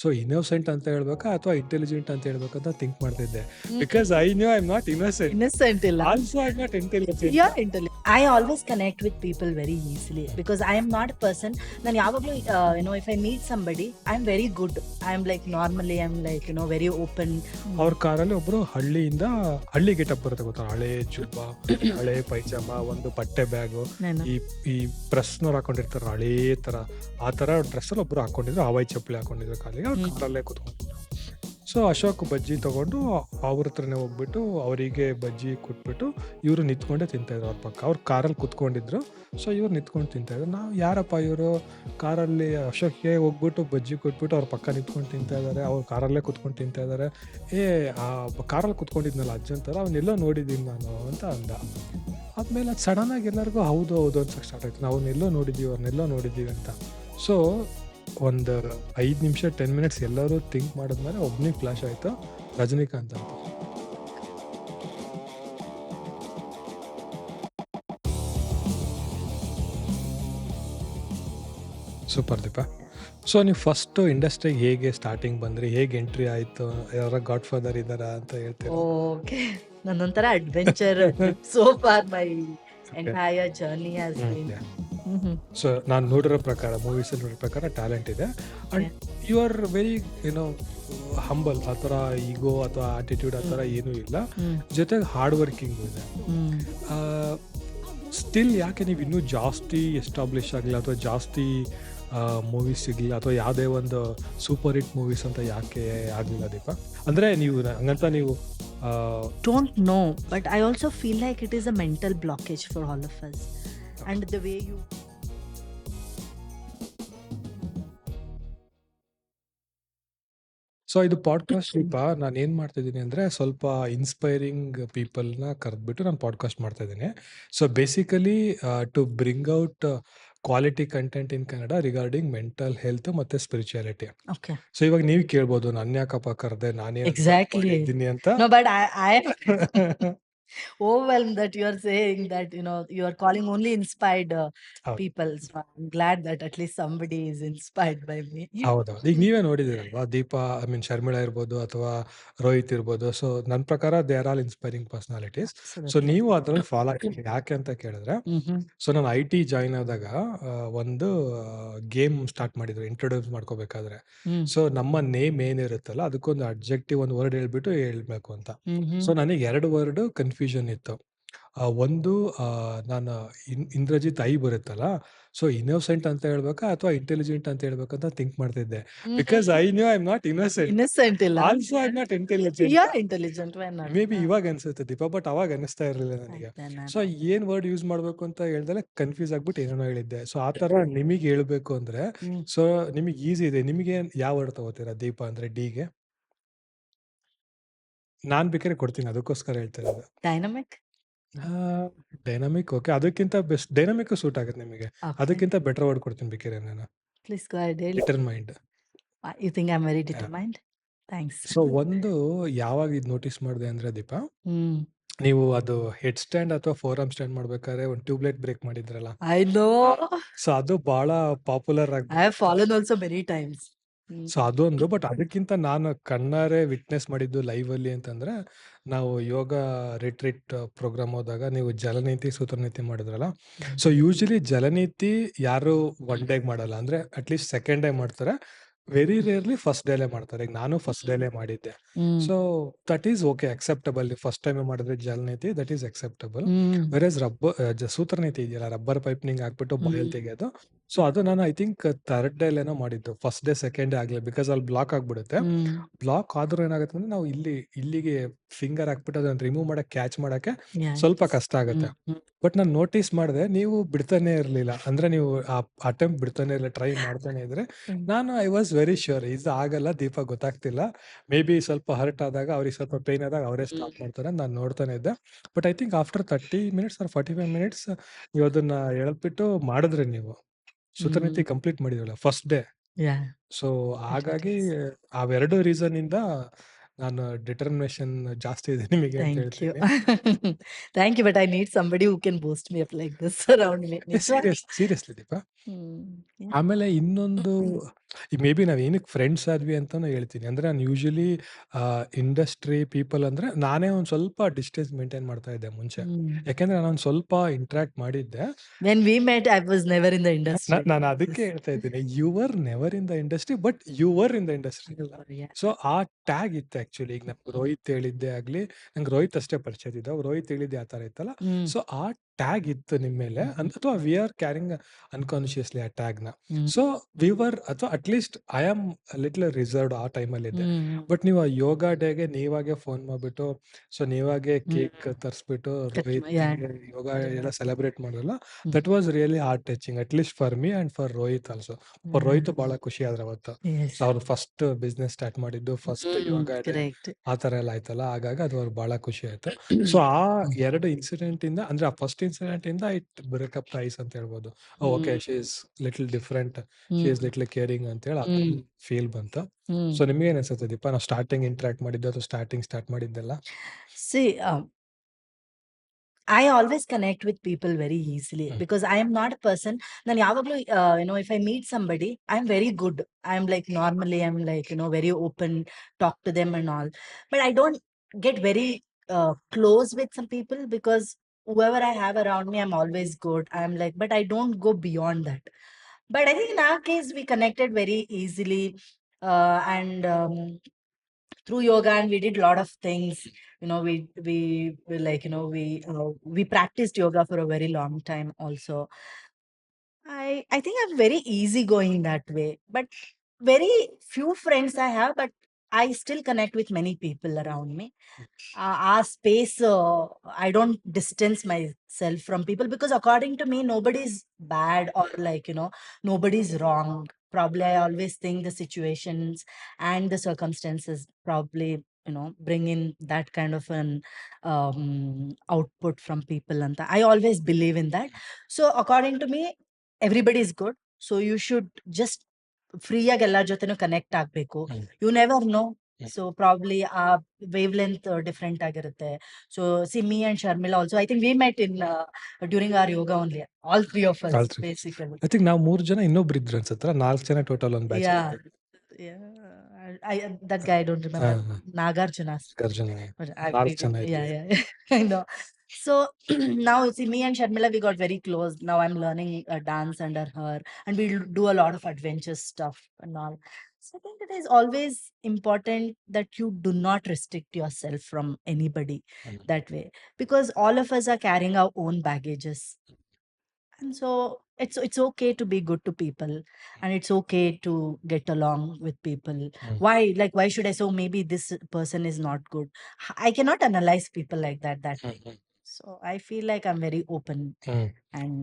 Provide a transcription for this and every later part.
So innocent ಅಂತ ಹೇಳ್ಬೇಕಾ ಅಥವಾ ಇಂಟೆಲಿಜೆಂಟ್ ಅಂತ ಹೇಳ್ಬೇಕಂತ ಥಿಂಕ್ ಮಾಡ್ತಿದ್ದೆ. Because I knew I am not innocent. Innocent illa. Also I am not intelligent. You're intelligent. I always connect with people very easily because I am not a person. Then yavaglu, if I meet somebody, I'm very good. I'm like normally, I'm like very open. ಅವ್ರ ಕಾರಲ್ಲಿ ಒಬ್ರು ಹಳ್ಳಿ getup ಬರುತ್ತೆ ಗೊತ್ತಾ, ಹಳೆ ಜುಬ್ಬ, ಹಳೆ ಪೈಜಾಮ, ಒಂದು ಬಟ್ಟೆ ಬ್ಯಾಗು, Nenu. ಈ ಪ್ರೆಸ್ನವ್ರು ಹಾಕೊಂಡಿರ್ತಾರ ಹಳೇ ತರ, ಆ ತರ ಡ್ರೆಸ್ ಅಲ್ಲಿ ಒಬ್ರು ಹಾಕೊಂಡಿದ್ರು, ಹವಾಯಿ ಚಪ್ಪಲಿ ಹಾಕೊಂಡಿದ್ರು ಕಾಲಿಗೆ, ಅವ್ರ ಕಾರಲ್ಲೇ ಕೂತ್ಕೊಂಡಿದ್ರು. ಸೊ ಅಶೋಕ್ ಬಜ್ಜಿ ತಗೊಂಡು ಅವ್ರ ಹತ್ರನೇ ಹೋಗ್ಬಿಟ್ಟು ಅವರಿಗೆ ಬಜ್ಜಿ ಕೊಟ್ಬಿಟ್ಟು ಇವರು ನಿಂತ್ಕೊಂಡೇ ತಿಂತಾಯಿದ್ರು ಅವ್ರ ಪಕ್ಕ. ಅವ್ರು ಕಾರಲ್ಲಿ ಕುತ್ಕೊಂಡಿದ್ರು, ಸೊ ಇವ್ರು ನಿಂತ್ಕೊಂಡು ತಿಂತಾಯಿದ್ರು. ನಾವು ಯಾರಪ್ಪ ಇವರು ಕಾರಲ್ಲಿ ಅಶೋಕ್ಗೆ ಹೋಗ್ಬಿಟ್ಟು ಬಜ್ಜಿ ಕೊಟ್ಬಿಟ್ಟು ಅವ್ರ ಪಕ್ಕ ನಿಂತ್ಕೊಂಡು ತಿಂತಾ ಇದ್ದಾರೆ, ಅವ್ರು ಕಾರಲ್ಲೇ ಕುತ್ಕೊಂಡು ತಿಂತಾ ಇದ್ದಾರೆ. ಆ ಕಾರಲ್ಲಿ ಕುತ್ಕೊಂಡಿದ್ನಲ್ಲ ಅಜ್ಜಂತರ, ಅವನ್ನೆಲ್ಲೋ ನೋಡಿದ್ದೀನಿ ನಾನು ಅಂತ ಅಂದ. ಆದ್ಮೇಲೆ ಅದು ಸಡನ್ ಆಗಿ ಎಲ್ಲರಿಗೂ ಹೌದು ಅನ್ಸಕ್ಕೆ ಸ್ಟಾರ್ಟ್ ಆಯ್ತು, ನಾವು ಅವ್ರನ್ನೆಲ್ಲೋ ನೋಡಿದ್ದೀವಿ ಅಂತ. ಸೊ ಒಂದು 5 ನಿಮಿಷ 10 ಮಿನಿಟ್ಸ್ ಎಲ್ಲರೂ ಥಿಂಕ್ ಮಾಡಿದ್ಮೇಲೆ ಒಬ್ಬನಿಗೆ ಫ್ಲಾಶ್ ಆಯ್ತು, ರಜನಿಕಾಂತ್ ಅಂತ. ಸೂಪರ್ ದೀಪ. ಸೊ ನೀವು ಫಸ್ಟ್ ಇಂಡಸ್ಟ್ರಿಗೆ ಹೇಗೆ ಸ್ಟಾರ್ಟಿಂಗ್ ಬಂದ್ರಿ, ಹೇಗೆ ಎಂಟ್ರಿ ಆಯ್ತು, ಯಾರ ಗಾಡ್ ಫಾದರ್ ಇದಾರ ಅಂತ ಹೇಳ್ತೀರಾ? Okay. Nanonthara adventure. So far, my entire journey has been. So ನಾನು ನೋಡಿರೋ ಪ್ರಕಾರ, ಮೂವೀಸ್ ನೋಡಿರೋ ಪ್ರಕಾರ ಟ್ಯಾಲೆಂಟ್ ಇದೆ, and you are very humble. ಆ ಥರ ಈಗೋ ಅಥವಾ ಆಟಿಟ್ಯೂಡ್ ಆ ಥರ ಏನೂ ಇಲ್ಲ, ಜೊತೆಗೆ ಹಾರ್ಡ್ ವರ್ಕಿಂಗು ಇದೆ. ಸ್ಟಿಲ್ ಯಾಕೆ ನೀವು ಇನ್ನೂ ಜಾಸ್ತಿ ಎಸ್ಟಾಬ್ಲಿಷ್ ಆಗಲಿಲ್ಲ ಅಥವಾ ಜಾಸ್ತಿ ಮೂವೀಸ್ ಸಿಗಲಿಲ್ಲ ಅಥವಾ ಯಾವುದೇ ಒಂದು ಸೂಪರ್ ಹಿಟ್ ಮೂವೀಸ್ ಅಂತ ಯಾಕೆ ಆಗಲಿಲ್ಲ ದೀಪ? ಅಂದರೆ ನೀವು ಹಂಗಂತ ನೀವು Don't know, but I also feel like it is a mental blockage for all of us. And the way you. So ಇದು ಪಾಡ್ಕಾಸ್ಟ್ ದೀಪ, ನಾನು ಏನು ಮಾಡ್ತಾಯಿದ್ದೀನಿ ಅಂದರೆ ಸ್ವಲ್ಪ ಇನ್ಸ್ಪೈರಿಂಗ್ ಪೀಪಲ್ನ ಕರೆದ್ಬಿಟ್ಟು ನಾನು ಪಾಡ್ಕಾಸ್ಟ್ ಮಾಡ್ತಾಯಿದ್ದೀನಿ. So basically to bring out quality content in Kannada regarding mental health ಮತ್ತು spirituality. Okay. So ಇವಾಗ ನೀವು ಕೇಳ್ಬೋದು, ನಾನು ಯಾಕಪ್ಪ ಕರೆದೆ, ನಾನೇ Exactly. ಇದ್ದೀನಿ ಅಂತ. No, but I am overwhelmed that you are saying that you are calling only inspired ಹೌದು people. So I'm glad that at least somebody is inspired by me. ಹೌದೌದು. ಈಗ ನೀವೇ ನೋಡಿದಿರಲ್ವಾ, ದೀಪಾ, ಐ ಮೀನ್ ಶರ್ಮಿಳಾ ಇರ್ಬೋದು ಅಥವಾ ರೋಹಿತ್ ಇರ್ಬೋದು. ಸೊ ನನ್ನ ಪ್ರಕಾರ they are all inspiring personalities. So Absolutely. ನೀವು ಅದ್ರಲ್ಲಿ ಫಾಲೋ ಆಗ್ತೀರಿ. ಯಾಕೆ ಅಂತ ಕೇಳಿದ್ರೆ, ಸೊ ನಾನು IT ಜಾಯ್ನ್ ಆದಾಗ ಒಂದು ಗೇಮ್ ಸ್ಟಾರ್ಟ್ ಮಾಡಿದ್ರು ಇಂಟ್ರೊಡ್ಯೂಸ್ ಮಾಡ್ಕೋಬೇಕಾದ್ರೆ. ಸೊ ನಮ್ಮ ನೇಮ್ ಏನಿರುತ್ತಲ್ಲ ಅದಕ್ಕೊಂದು ಅಬ್ಜೆಕ್ಟಿವ್ ಒಂದು ವರ್ಡ್ ಹೇಳ್ಬಿಟ್ಟು ಹೇಳ್ಬೇಕು ಅಂತ. ಸೊ ನನಗೆ 2 ವರ್ಡ್ ಕನ್ಫ್ಯೂಷನ್ ಇತ್ತು. ಒಂದು ನಾನು ಇಂದ್ರಜಿತ್ ಐ ಬರುತ್ತಲ್ಲ, ಸೊ ಇನ್ನೋಸೆಂಟ್ ಅಂತ ಹೇಳ್ಬೇಕಾ ಅಥವಾ ಇಂಟೆಲಿಜೆಂಟ್ ಅಂತ ಹೇಳ್ಬೇಕಂತ ಥಿಂಕ್ ಮಾಡ್ತಿದ್ದೆ. Because I knew I am not innocent. Innocent illa. Also I am not intelligent. You're intelligent. Why not? May be ಇವಾಗ ಅನ್ಸುತ್ತೆ ದೀಪ, ಬಟ್ ಅವಾಗ ಅನಿಸ್ತಾ ಇರಲಿಲ್ಲ ನನಗೆ. Then ಸೊ ಏನ್ ವರ್ಡ್ ಯೂಸ್ ಮಾಡ್ಬೇಕು ಅಂತ ಹೇಳ್ದಲೆ ಕನ್ಫ್ಯೂಸ್ ಆಗ್ಬಿಟ್ಟು ಏನೇನೋ ಹೇಳಿದ್ದೆ. ಸೊ ಆ ತರ ನಿಮಗೆ ಹೇಳ್ಬೇಕು ಅಂದ್ರೆ, ಸೊ ನಿಮಗೆ ಈಸಿ ಇದೆ. ನಿಮಗೆ ಯಾವ ವರ್ಡ್ ತಗೋತೀರಾ ದೀಪ ಅಂದ್ರೆ ಡಿಗೆ? ನಾನ್ ಬೇಕಾದ್ರೆ ಕೊಡ್ತೀನಿ, ಅದಕ್ಕೋಸ್ಕರ ಹೇಳ್ತಿರೋದು. Dynamic. ಡೈನಾಮಿಕ್. ಓಕೆ, ಅದಕ್ಕಿಂತ ಬೆಸ್ಟ್ ಡೈನಾಮಿಕ್ ಸೂಟ್ ಆಗುತ್ತೆ ನಿಮಗೆ. Okay. ಅದಕ್ಕಿಂತ ಬೆಟರ್ ವರ್ಡ್ ಕೊಡ್ತೀನಿ ಬೇಕಾದ್ರೆ ನಾನು. Please go ahead. Determined. You think I'm very determined? Thanks. So ಒಂದು ಯಾವಾಗ ಇದು ನೋಟಿಸ್ ಮಾಡಿದೆ ಅಂದ್ರೆ ದೀಪ, Hmm. ನೀವು ಅದು ಹೆಡ್ ಸ್ಟ್ಯಾಂಡ್ ಅಥವಾ ಫೋರ್ ಆರ್ಮ್ ಸ್ಟ್ಯಾಂಡ್ ಮಾಡ್ಬೇಕಾದ್ರೆ ಒಂದು ಟ್ಯೂಬ್ಲೈಟ್ ಬ್ರೇಕ್ ಮಾಡಿದ್ರಲ್ಲ, I know. ಸೊ ಅದು ಬಹಳ ಪಾಪ್ಯುಲರ್ I have ಆಗ್ಬಿಟ್ಟು. fallen also many times. So ಅದೊಂದು. ಬಟ್ ಅದಕ್ಕಿಂತ ನಾನು ಕಣ್ಣಾರೆ ವಿಟ್ನೆಸ್ ಮಾಡಿದ್ದು ಲೈವ್ ಅಲ್ಲಿ ಅಂತಂದ್ರೆ, ನಾವು ಯೋಗ ರಿಟ್ರೀಟ್ ಪ್ರೋಗ್ರಾಮ್ ಹೋದಾಗ ನೀವು ಜಲನೀತಿ ಸೂತ್ರನೀತಿ ಮಾಡಿದ್ರಲ್ಲ. ಸೊ ಯೂಶಲಿ ಜಲನೀತಿ ಯಾರು ಒನ್ ಡೇಗೆ ಮಾಡಲ್ಲ, ಅಂದ್ರೆ ಅಟ್ಲೀಸ್ಟ್ ಸೆಕೆಂಡ್ ಡೇ ಮಾಡ್ತಾರೆ. ವೆರಿ ರೇರ್ಲಿ ಫಸ್ಟ್ ಡೇಲೆ ಮಾಡ್ತಾರೆ. ಈಗ ನಾನು ಫಸ್ಟ್ ಡೇಲೆ ಮಾಡಿದ್ದೆ. So that is okay, acceptable. First time ಮಾಡಿದ್ರೆ ಜಲನೀತಿ, ದಟ್ ಈಸ್ ಅಕ್ಸೆಪ್ಟಬಲ್. ವೆರೇಸ್ ಸೂತ್ರನೀತಿ ಇದೆಯಲ್ಲ, ರಬ್ಬರ್ ಪೈಪ್ನಿಂಗ್ ಹಾಕ್ಬಿಟ್ಟು ಬಾಯಲ್ಲಿ ತೆಗೆಯೋದು. ಸೊ ಅದು ನಾನು ಐ ಥಿಂಕ್ ಥರ್ಡ್ ಡೇಲೇನೋ ಮಾಡಿದ್ದು. ಫಸ್ಟ್ ಡೇ ಸೆಕೆಂಡ್ ಡೇ ಆಗಲಿಲ್ಲ, ಬಿಕಾಸ್ ಅಲ್ಲಿ ಬ್ಲಾಕ್ ಆಗ್ಬಿಡುತ್ತೆ. ಬ್ಲಾಕ್ ಆದ್ರೂ ಏನಾಗುತ್ತೆ ಅಂದ್ರೆ ನಾವು ಇಲ್ಲಿಗೆ ಫಿಂಗರ್ ಹಾಕ್ಬಿಟ್ಟು ಅದನ್ನ ರಿಮೂವ್ ಮಾಡಕ್, ಕ್ಯಾಚ್ ಮಾಡಕ್ಕೆ Yeah. ಸ್ವಲ್ಪ ಕಷ್ಟ ಆಗುತ್ತೆ. ಬಟ್ ನಾನು ನೋಟಿಸ್ ಮಾಡಿದೆ, ನೀವು ಬಿಡ್ತಾನೆ ಇರಲಿಲ್ಲ. ಅಂದ್ರೆ ನೀವು ಅಟೆಂಪ್ಟ್ ಬಿಡ್ತಾನೆ ಇರಲಿಲ್ಲ, ಟ್ರೈ ಮಾಡ್ತಾನೆ ಇದ್ರೆ. ನಾನು ಐ ವಾಸ್ ವೆರಿ ಶ್ಯೂರ್ ಇದು ಆಗಲ್ಲ, ದೀಪ ಗೊತ್ತಾಗ್ತಿಲ್ಲ, ಮೇ ಬಿ ಸ್ವಲ್ಪ ಹರ್ಟ್ ಆದಾಗ, ಅವ್ರಿಗೆ ಸ್ವಲ್ಪ ಪೇನ್ ಆದಾಗ ಅವರೇ ಸ್ಟಾಪ್ ಮಾಡ್ತಾರೆ. ನಾನು ನೋಡ್ತಾನೆ ಇದ್ದೆ. But I think after 30 minutes R 45 minutes ನೀವು ಅದನ್ನ ಎಳ್ಬಿಟ್ಟು ಮಾಡಿದ್ರೆ, ನೀವು ಸೂತ್ರನೀತಿ ಕಂಪ್ಲೀಟ್ ಮಾಡಿದ್ರಲ್ಲ ಫಸ್ಟ್ ಡೇ. Yeah. ಸೊ ಹಾಗಾಗಿ ಅವೆರಡು ರೀಸನ್ ಇಂದ ನಾನು ಡಿಟರ್ಮಿನೇಷನ್ ಜಾಸ್ತಿ ಇದೆ ನಿಮಗೆ ಅಂತ Thank you. ಹೇಳ್ತೀನಿ. Thank you, but I need somebody who can boost me up like this around me. Seriously Deepa. Yeah. ಆಮೇಲೆ ಇನ್ನೊಂದು ಈಗ ಮೇ ಬಿ ನಾವು ಏನಕ್ಕೆ ಫ್ರೆಂಡ್ಸ್ ಆದ್ವಿ ಅಂತಾನು ಹೇಳ್ತೀನಿ. ಅಂದ್ರೆ ನಾನು ಯೂಶುವಲಿ ಇಂಡಸ್ಟ್ರಿ ಪೀಪಲ್ ಅಂದ್ರೆ ನಾನೇ ಒಂದ್ ಸ್ವಲ್ಪ ಡಿಸ್ಟೆನ್ಸ್ ಮೇಂಟೈನ್ ಮಾಡ್ತಾ ಇದ್ದೆ ಮುಂಚೆ. Mm. ಯಾಕೆಂದ್ರೆ ನಾನೊಂದ್ ಸ್ವಲ್ಪ ಇಂಟರಾಕ್ಟ್ ಮಾಡಿದ್ದೆ. When we met, I was never in the industry. ನಾನು ಅದಕ್ಕೆ ಹೇಳ್ತಾ ಇದ್ದೀನಿ. You were never in the industry but you were in the industry. Yeah. So ಆ ಟ್ಯಾಗ್ ಇತ್ತು ಆಕ್ಚುಲಿ. ಈಗ ನಮ್ಗೆ ರೋಹಿತ್ ಹೇಳಿದ್ದೆ ಆಗ್ಲಿ, ನಂಗೆ ರೋಹಿತ್ ಅಷ್ಟೇ ಪರಿಚಯ ಇದ್ದ. ರೋಹಿತ್ ಹೇಳಿದ್ದೆ ಆ ತರ ಇತ್ತಲ್ಲ. Mm. ಸೊ ಆ ಟ್ಯಾಗ್ ಇತ್ತು ನಿಮ್ಮ ಮೇಲೆ ಅಥವಾ ವಿ ಆರ್ ಕ್ಯಾರಿಂಗ್ ಅನ್ಕಾನ್ಶಿಯಸ್ಲಿ ಆ ಟ್ಯಾಗ್‌ನ. Mm. ಸೊ ವಿ ವರ್ ಅಥವಾ at least I am little reserved ಆ ಟೈಮಲ್ಲಿದ್ದೆ. Mm. ಬಟ್ ನೀವು ಆ ಯೋಗ ಡೇಗೆ ನೀವಾಗೆ ಫೋನ್ ಮಾಡ್ಬಿಟ್ಟು, ಸೊ ನೀವಾಗೆ ಕೇಕ್ Mm. ತರಿಸ್ಬಿಟ್ಟು Yeah. ರೋಹಿತ್‌ಗೆ ಯೋಗ ಎಲ್ಲ ಸೆಲೆಬ್ರೇಟ್ ಮಾಡೋದಲ್ಲ, Mm. That was really heart touching at least for me and for Rohit also. For Yeah. Rohit ಬಹಳ ಖುಷಿ ಆದ್ರು ಅವತ್ತು. Yes. ಸೊ ಅವ್ರು ಫಸ್ಟ್ ಬಿಸ್ನೆಸ್ ಸ್ಟಾರ್ಟ್ ಮಾಡಿದ್ದು, ಫಸ್ಟ್ ಯೋಗ ಡೇ Correct. ಆ ತರ ಎಲ್ಲ ಆಯ್ತಲ್ಲ. ಹಾಗಾಗಿ ಅದು ಅವ್ರಿಗೆ ಬಹಳ ಖುಷಿ ಆಯ್ತು. ಸೊ ಆ 2 ಇನ್ಸಿಡೆಂಟ್ ಇಂದ ಅಂದ್ರೆ ಆ ಫಸ್ಟ್ ಇನ್ಸಿಡೆಂಟ್ ಇಂದ it break up the ice ಅಂತ ಹೇಳ್ಬೋದು. Okay, she is little different, she is little caring ಅಂತ ಹೇಳಿ ಆ ತರ Mm. ಫೀಲ್ ಬಂತು. Mm. ಸೊ ನಿಮ್ಗೆ ಏನ್ ಅನ್ಸುತ್ತೆ ದೀಪಾ? ನಾವು ಸ್ಟಾರ್ಟಿಂಗ್ ಇಂಟರಾಕ್ಟ್ ಮಾಡಿದ್ದು ಅಥವಾ ಸ್ಟಾರ್ಟಿಂಗ್ ಸ್ಟಾರ್ಟ್ ಮಾಡಿದ್ದೆಲ್ಲ? See, I always connect with people very easily hmm. because I am not a person. ನಾನು ಯಾವಾಗಲೂ if I meet somebody, I'm very good. I'm like normally I'm like very open, talk to them and all. But I don't get very close with some people because whoever I have around me, I'm always good. I'm like, but I don't go beyond that. But I think in our case, we connected very easily, and through yoga, and we did a lot of things. We like we practiced yoga for a very long time also. I think I'm very easygoing that way, but very few friends I have, but I still connect with many people around me. Our space, I don't distance myself from people because according to me, nobody's bad or like, nobody's wrong. Probably I always think the situations and the circumstances probably, bring in that kind of an output from people. And I always believe in that. So according to me, everybody is good. So you should just free ಆಗಿ ಎಲ್ಲರ ಜೊತೆನೂ connect ಆಗ್ಬೇಕು. You never know. So probably ಆ wavelength different ಆಗಿರುತ್ತೆ. So see me and Sharmila also I think we met in during our yoga only, all three of us all three. Basically. I think ನಾವು 3 ಜನ ಇನ್ನೊಬ್ರು ಇದ್ರು ಅನ್ಸುತ್ತೆ. 4 ಜನ total ಒಂದು batch. Yeah. Yeah. That guy I don't remember. Nagarjuna. ಗರ್ಜನ But 4 ಜನ yeah, ಇದ್ವಿ. yeah. I know. So now see me and Sharmila, we got very close. Now I'm learning dance under her, and we do a lot of adventure stuff and all. So I think it is always important that you do not restrict yourself from anybody that way, because all of us are carrying our own baggages. And so it's okay to be good to people, and it's okay to get along with people. Why should I say, oh, maybe this person is not good? I cannot analyze people like that way. So I feel like I'm very open hmm. and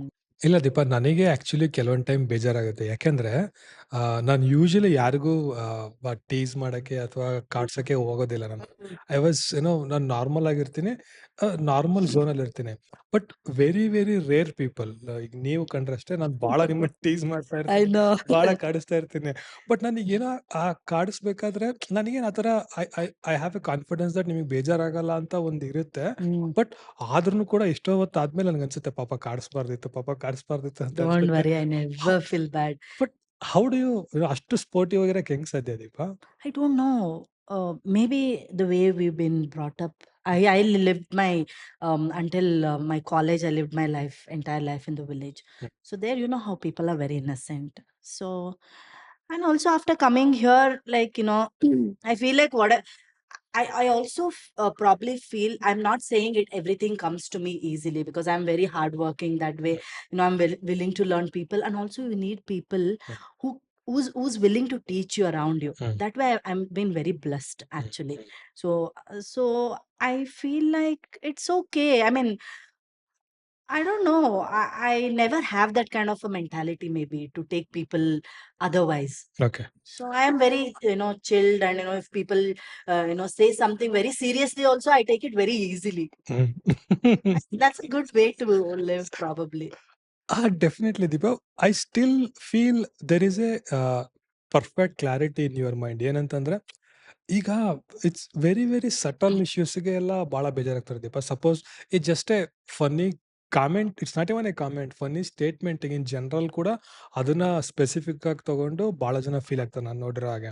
ಇಲ್ಲ ದೀಪಾ, ನನಗೆ actually ಕೆಲವೊಂದ್ time ಬೇಜಾರಾಗುತ್ತೆ. ಯಾಕೆಂದ್ರೆ ನಾನು usually ಯಾರಿಗೂ tease ಮಾಡಕ್ಕೆ ಅಥವಾ ಕಾಡ್ಸಕ್ಕೆ ಹೋಗೋದಿಲ್ಲ ನಾನು. ಐ ವಾಸ್ ನಾನು ನಾರ್ಮಲ್ ಆಗಿರ್ತೀನಿ, ನಾರ್ಮಲ್ ಝೋನಲ್ಲಿ ಇರ್ತೀನಿ. But very very rare people, ಈಗ ನೀವು ಕಂಡ್ರಷ್ಟೇ ನಾನು ಬಹಳ ನಿಮ್ಮನ್ನ ಟೀಸ್ ಮಾಡ್ತಾ I ಇರ್ತೀನಿ, know. ಬಹಳ ಕಾಡಿಸ್ತಾ ಇರ್ತೀನಿ. ಬಟ್ ನನಗೇನೋ ಆ ಕಾಡಿಸ್ಬೇಕಾದ್ರೆ ನನಗೇನು ಆ ಥರ I I I have A confidence that ನಿಮಗೆ ಬೇಜಾರಾಗಲ್ಲ ಅಂತ ಒಂದು ಇರುತ್ತೆ. ಬಟ್ ಆದ್ರೂ ಕೂಡ ಎಷ್ಟೋ ಹೊತ್ತು ಆದ್ಮೇಲೆ ನನಗನ್ಸುತ್ತೆ, ಪಾಪ ಕಾಡಿಸ್ಬಾರ್ದಿತ್ತು, ಪಾಪ ಕಾಡಿಸ್ಬಾರ್ದಿತ್ತು ಅಂತ Don't ಅನ್ಸುತ್ತೆ. worry, I never feel bad. But how do you ಅಷ್ಟು ಸ್ಪೋರ್ಟಿವ್ ಆಗಿರಕ್ಕೆ ಹೆಂಗ್ ಸಾಧ್ಯ Deepa? I don't know. Maybe the way we've been brought up. I lived my until my college. I lived my entire life in the village. Hmm. So there, how people are very innocent. So, and also after coming here, like I feel like I also probably feel, I'm not saying it everything comes to me easily because I'm very hardworking that way. I'm willing to learn people, and also you need people who who's willing to teach you around you. Hmm. That way I'm been very blessed actually. So I feel like it's okay. I mean, I don't know. I never have that kind of a mentality maybe to take people otherwise. Okay. So I am very, chilled, and if people, say something very seriously, also I take it very easily. That's a good way to live, probably. Definitely Deepa. I still feel there is a perfect clarity in your mind. ಏನಂತಂದ್ರೆ ಈಗ it's very very subtle ಇಶ್ಯೂಸ್ಗೆ ಎಲ್ಲ ಬಹಳ ಬೇಜಾರಾಗ್ತಾರೆ Deepa. Suppose it just a funny comment it's not even a comment. Funny statement in general ಕೂಡ ಅದನ್ನ specific ಆಗಿ ತಗೊಂಡು ಬಹಳ ಜನ ಫೀಲ್ ಆಗ್ತಾರೆ ನಾನ್ ನೋಡಿರೋ ಹಾಗೆ.